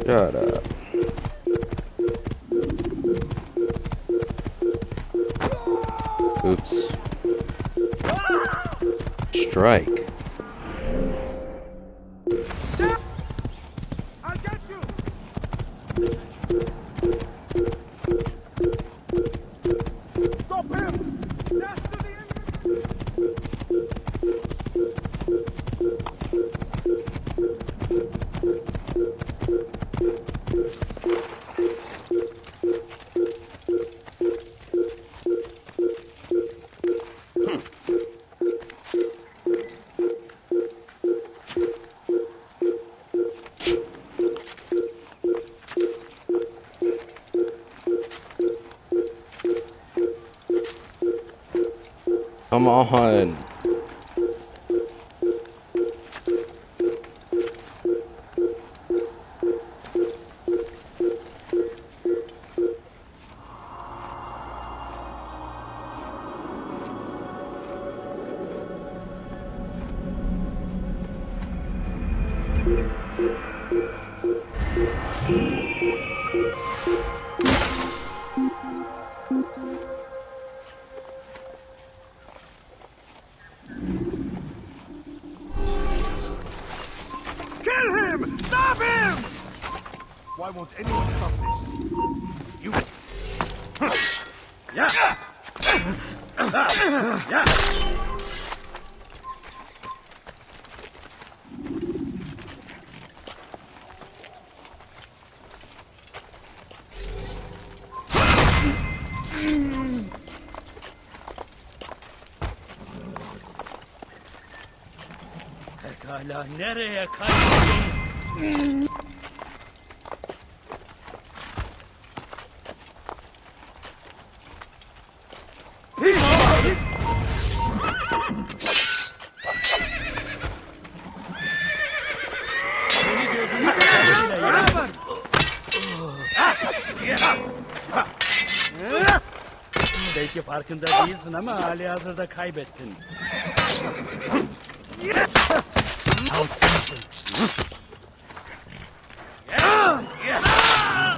Shut up. Oops. Strike. I'll get you. Stop him. That's to the enemy. Come on. Kill him! Stop him! Why won't anyone stop this? You... Yeah! Yeah! Pekala, nereye kaçtın? Belki farkında değilsin ama hali hazırda kaybettin.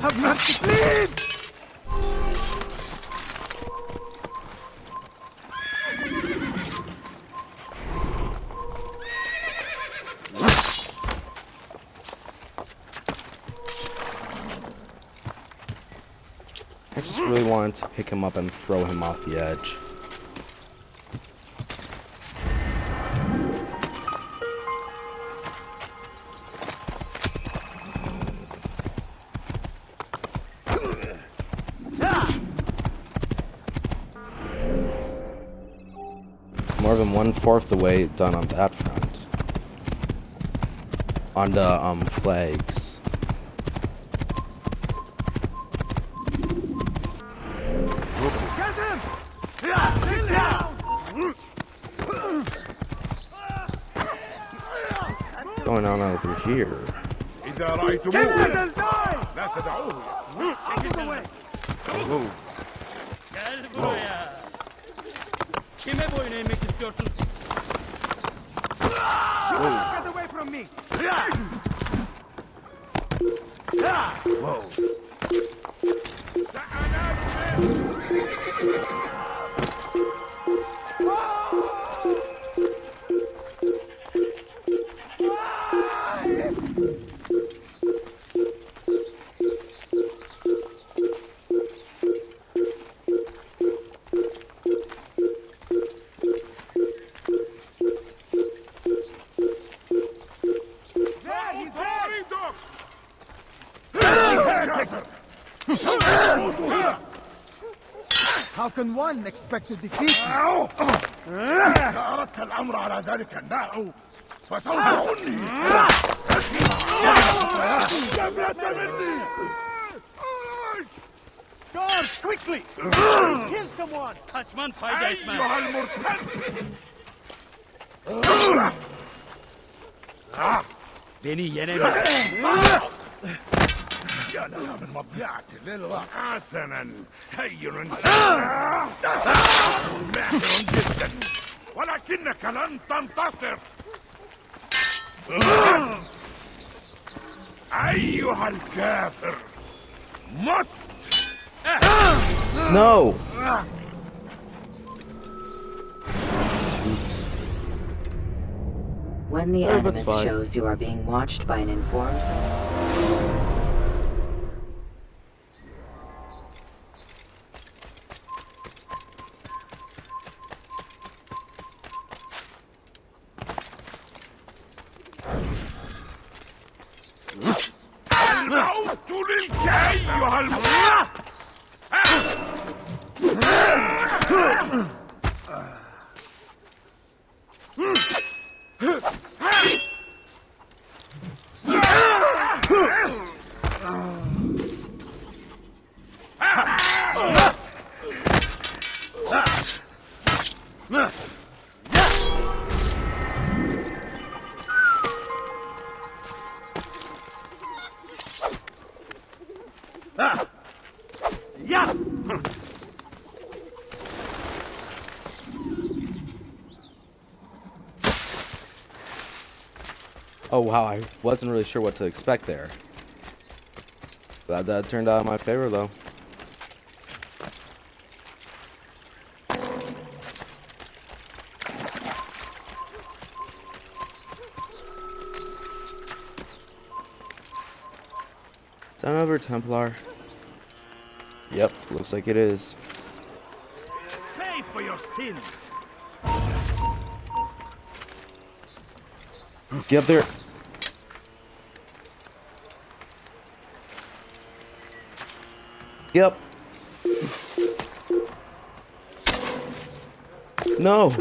Have mercy, please! I just really wanted to pick him up and throw him off the edge. More than 1/4 the way done on that front. On the flags. Get him! Sit down! Going on over here. إذا رأيتموه لا تدعوه. Take it away. Gel buraya. Kime boyun eğmek istiyorsun? Get away from me! Whoa. How can one expect to defeat me? أردت الأمر على ذلك الناء فسوف أغني. Guards, quickly! Kill someone! Kaçman fayda etmez. أيها المرتد! Beni yenemezsin. يا لها من مضيعة للغة. حسنا هين جدا ولكنك لن تنتصر. أيها الكافر مت. No! When the Oh, that's animus fine. shows you are being watched by an informed... الموت للك أيها المرتد. Oh wow, I wasn't really sure what to expect there. Glad that turned out in my favor, though. Is that another Templar? Yep, looks like it is. Pay for your sins. Get up there. Yep. No.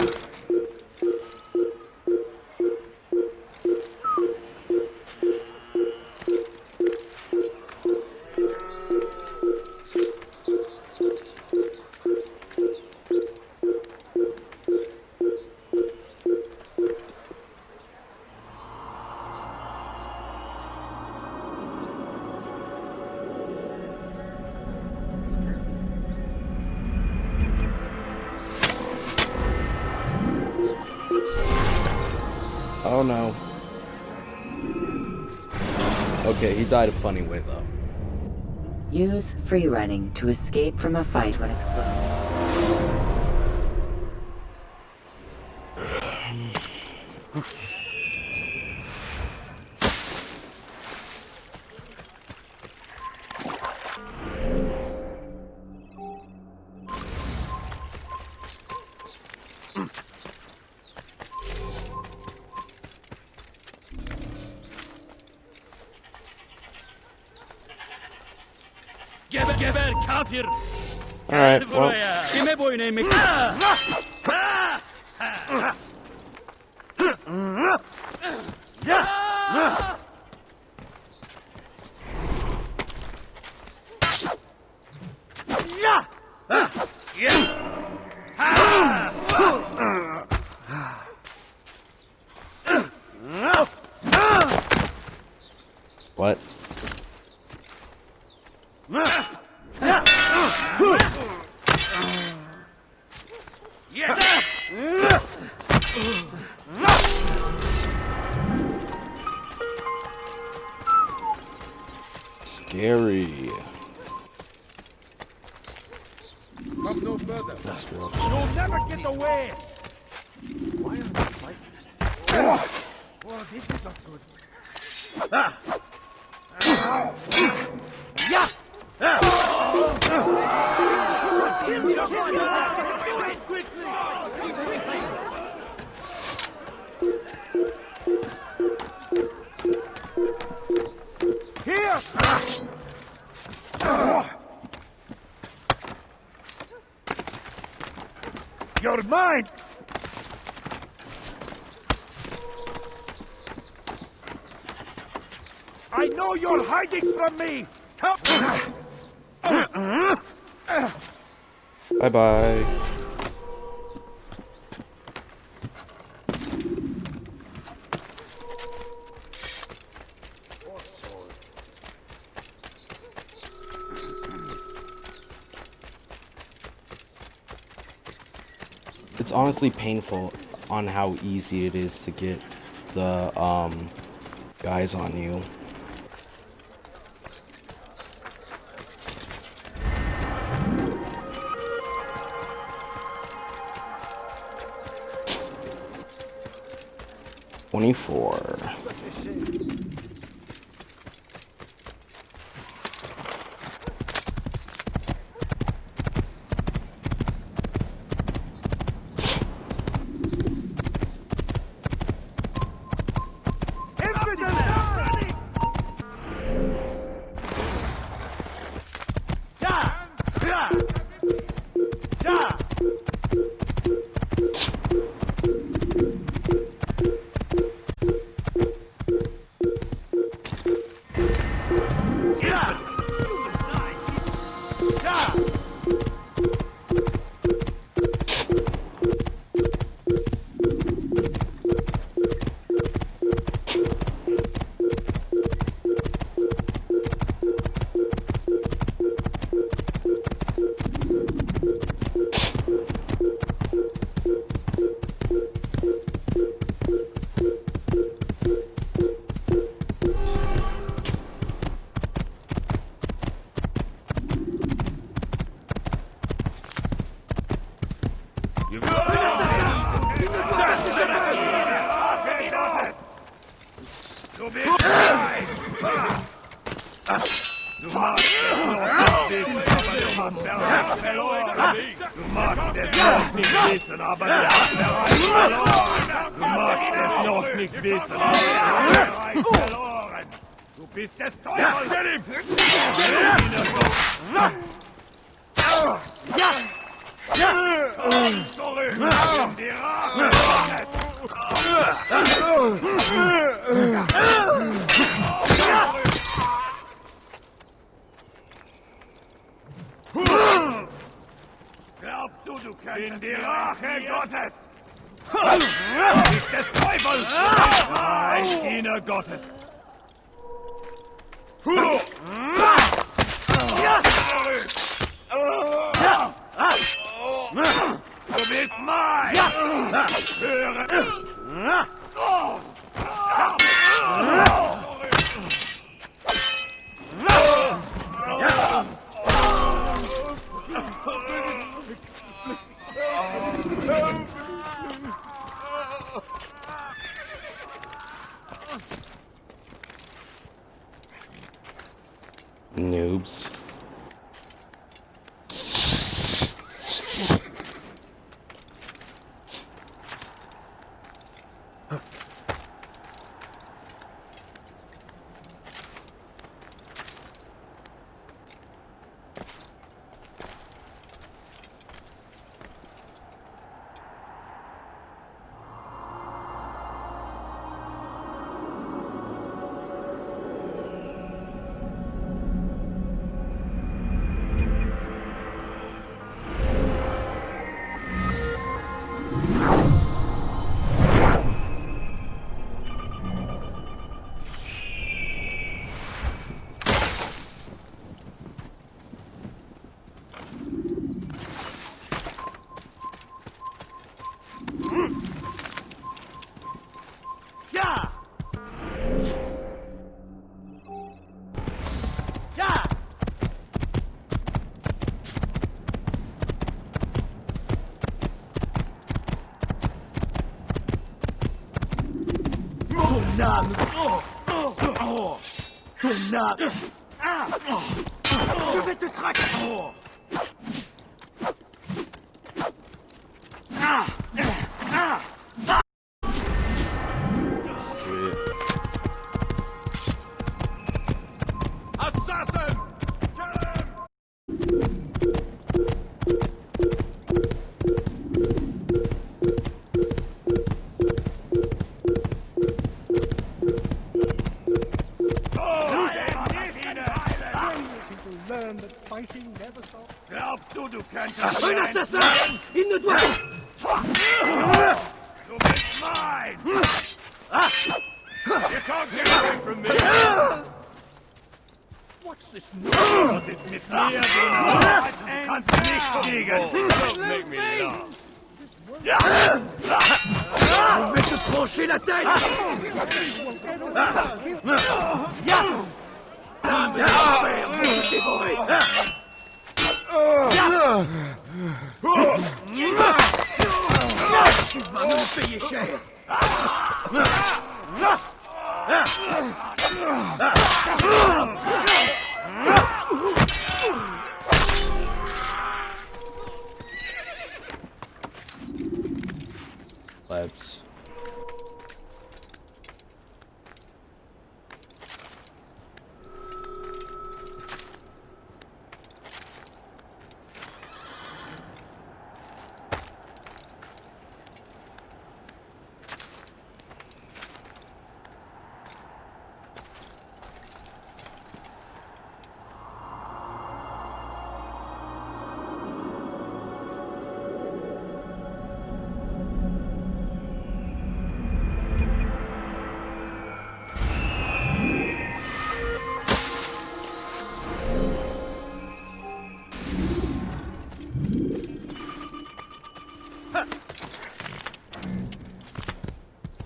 Oh no. Okay, he died a funny way though. Use free running to escape from a fight when exploding. Geber kafir. Alright, well. Kime boyun eğmek? What? Scary. Come no further. You'll never get away. Why are they fighting? Oh, this is not good. Here! You're mine! I know you're hiding from me! Bye-bye. It's honestly painful on how easy it is to get the guys on you. $24. Du magst es noch nicht wissen, aber du hast bereits verloren. Du magst es noch nicht wissen, aber du hast bereits verloren. Du magst es noch nicht wissen, aber du hast bereits verloren. Du bist des Teufels. Zurück in die Rache. Glaubst du kannst in die Rache Gottes? Nicht des Teufels! Ein Diener Gottes! Du bist mein! Höre! Noobs. Je vais te traquer. Sweet. Assassin! Learn that fighting never stops. Glaubst du kannst Un assassin! Il ne doit pas... Du bist mein! You can't get away from me! What's this Das ist mit mir, du kannst nicht fliegen! Don't make me laugh! Je vais te trancher la tête! Tu vas me payer cher! Plebs.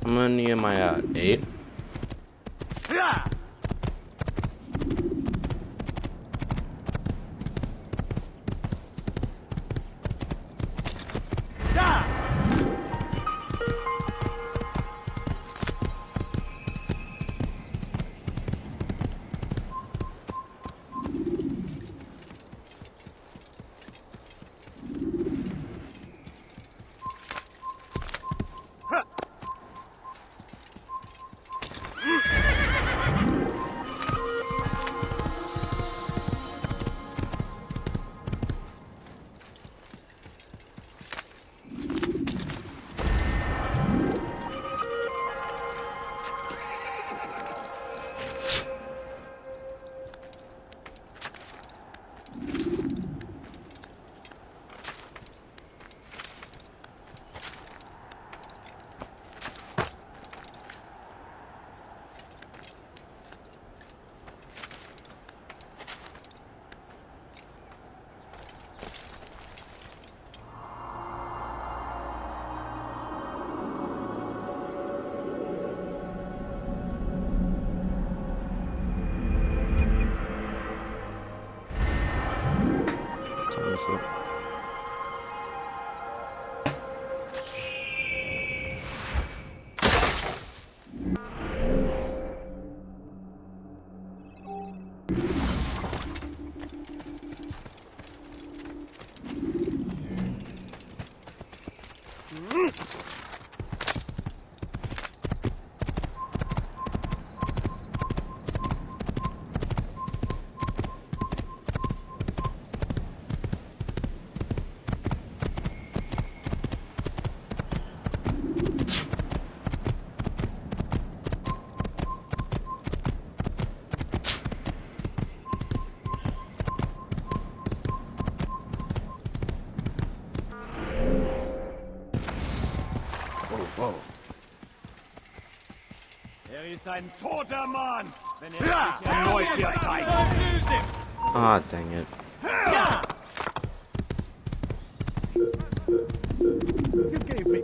How many am I at? 8? mess up. Whoa. Ist ein toter Mann, wenn sich erneut hier zeigt. Ah, dang it. You gave me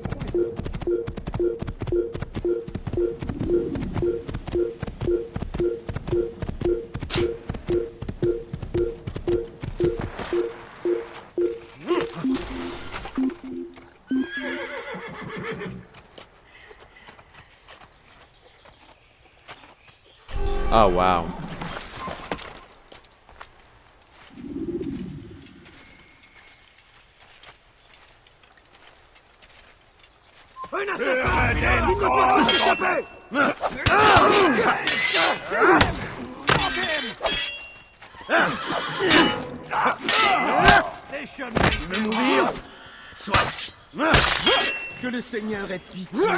Oh, wow. Que le Seigneur ait pitié.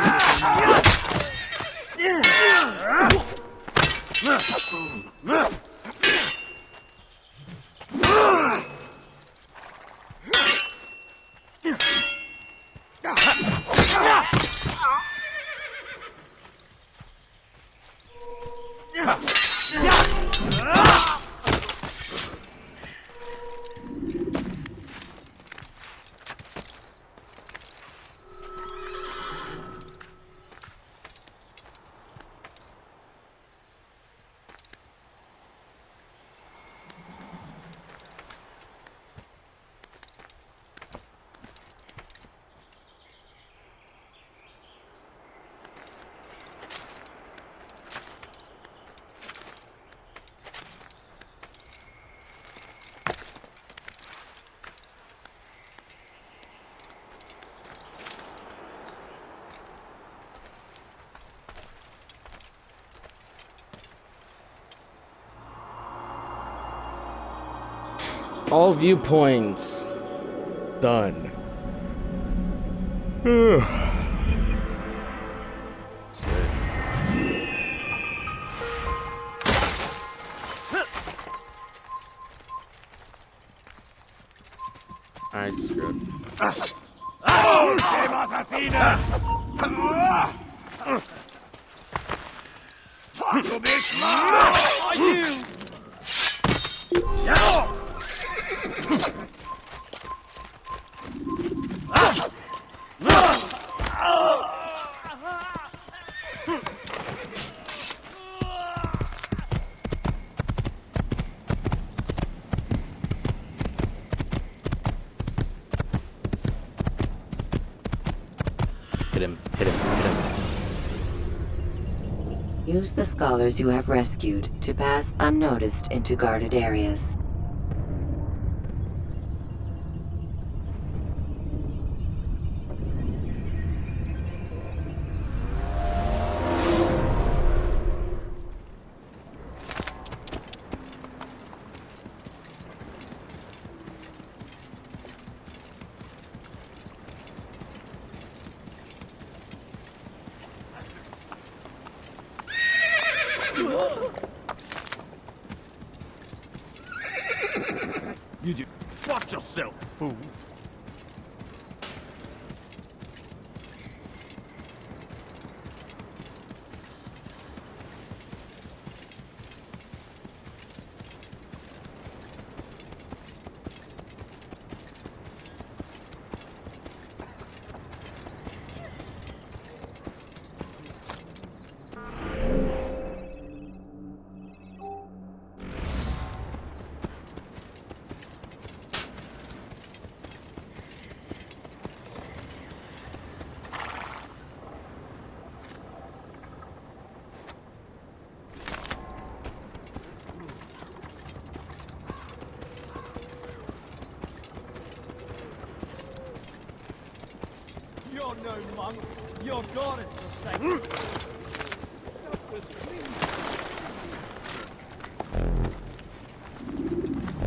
All viewpoints done. Alright, screw it. Du bist wahr! Ja! Hit him, hit him, hit him. Use the scholars you have rescued to pass unnoticed into guarded areas. You just watch yourself, fool. no monk. Your god is forsaken.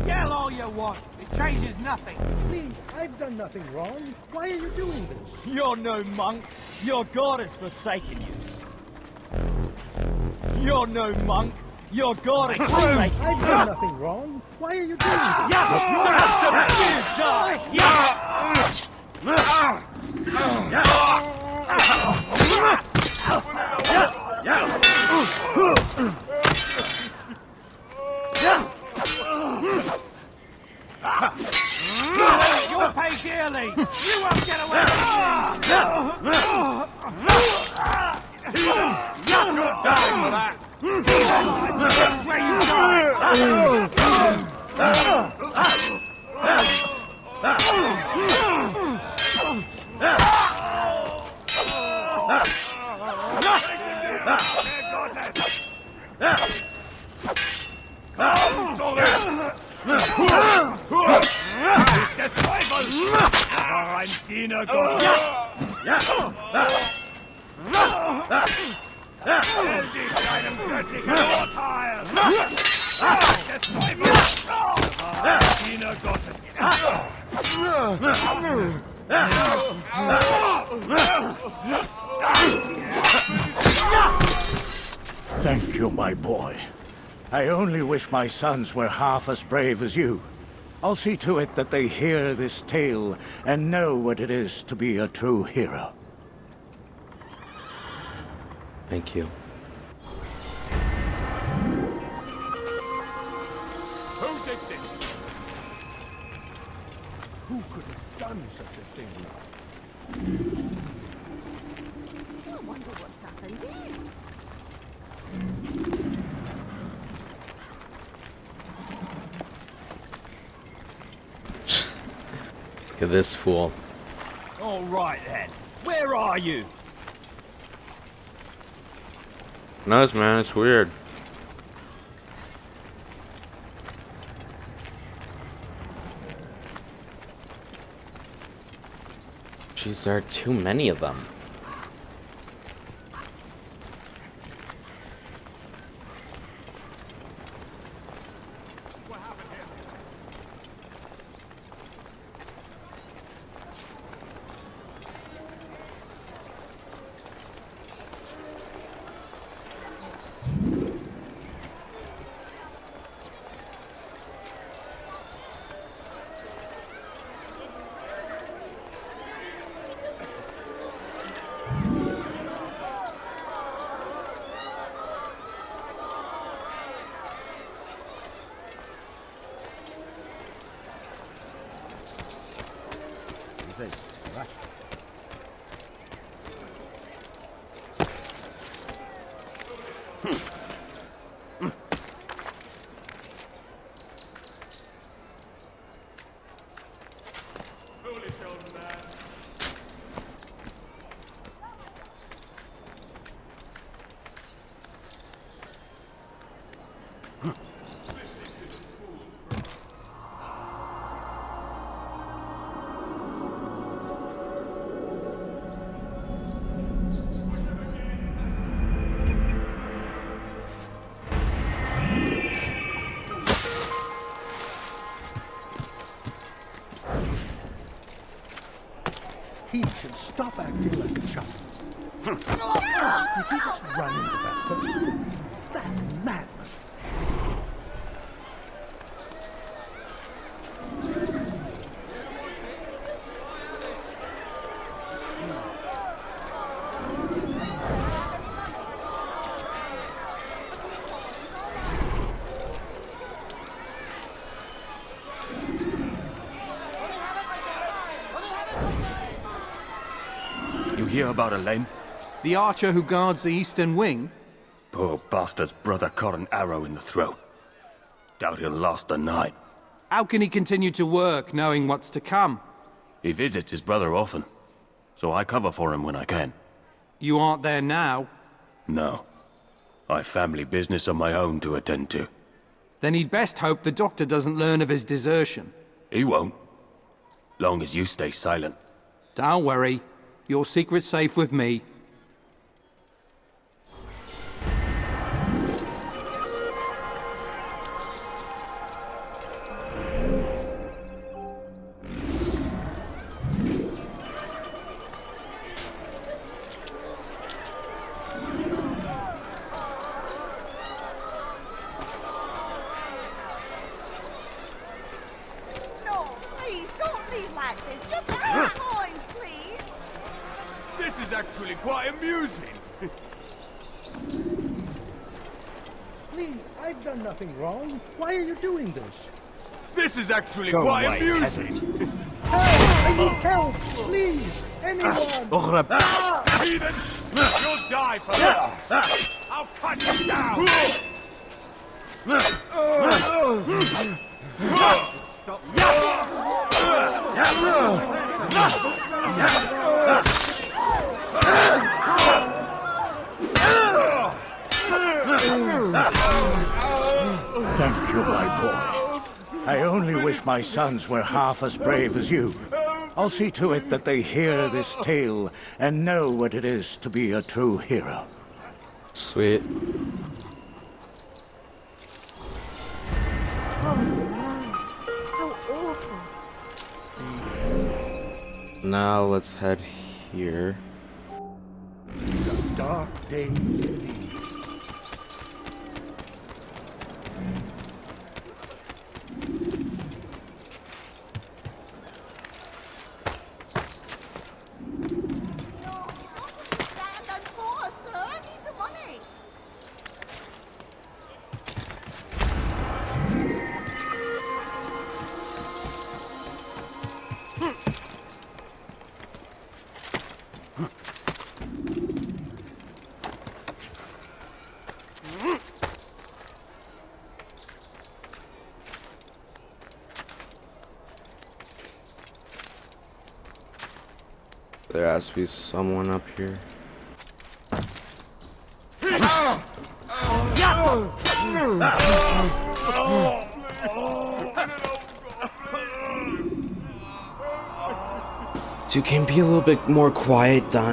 Yell all you want. It changes nothing. Please, I've done nothing wrong. Why are you doing this? You're no monk. Your god has forsaken you. You're no monk. Your god has forsaken you. I've done nothing wrong. Why are you doing this? You'll pay dearly. You won't get away with You're dying for that. Where you I'm Dina God. Thank you, my boy. I only wish my sons were half as brave as you. I'll see to it that they hear this tale and know what it is to be a true hero. Thank you. Who did this? Who could have done such a thing? I wonder what's happened. Look at this fool. All right then. Where are you? Nice, man. It's weird. Jeez, there are too many of them. He should stop acting like a child. Did he just run into that person? That's madness. You hear about Elaine? The archer who guards the eastern wing? Poor bastard's brother caught an arrow in the throat. Doubt he'll last the night. How can he continue to work, knowing what's to come? He visits his brother often, so I cover for him when I can. You aren't there now? No. I've family business of my own to attend to. Then he'd best hope the doctor doesn't learn of his desertion. He won't. Long as you stay silent. Don't worry. Your secret's safe with me. No, please, don't leave like this. Just have the coins, please. This is actually quite amusing. Please, I've done nothing wrong. Why are you doing this? This is actually Go quite away, amusing. Help! I need help! Please! Anyone! Heathen! You'll die for that! I'll cut you down! Thank you, my boy. I only wish my sons were half as brave as you. I'll see to it that they hear this tale and know what it is to be a true hero. Sweet. Oh no. How awful. Now let's head here. Dark days indeed. There has to be someone up here. You can be a little bit more quiet, Don.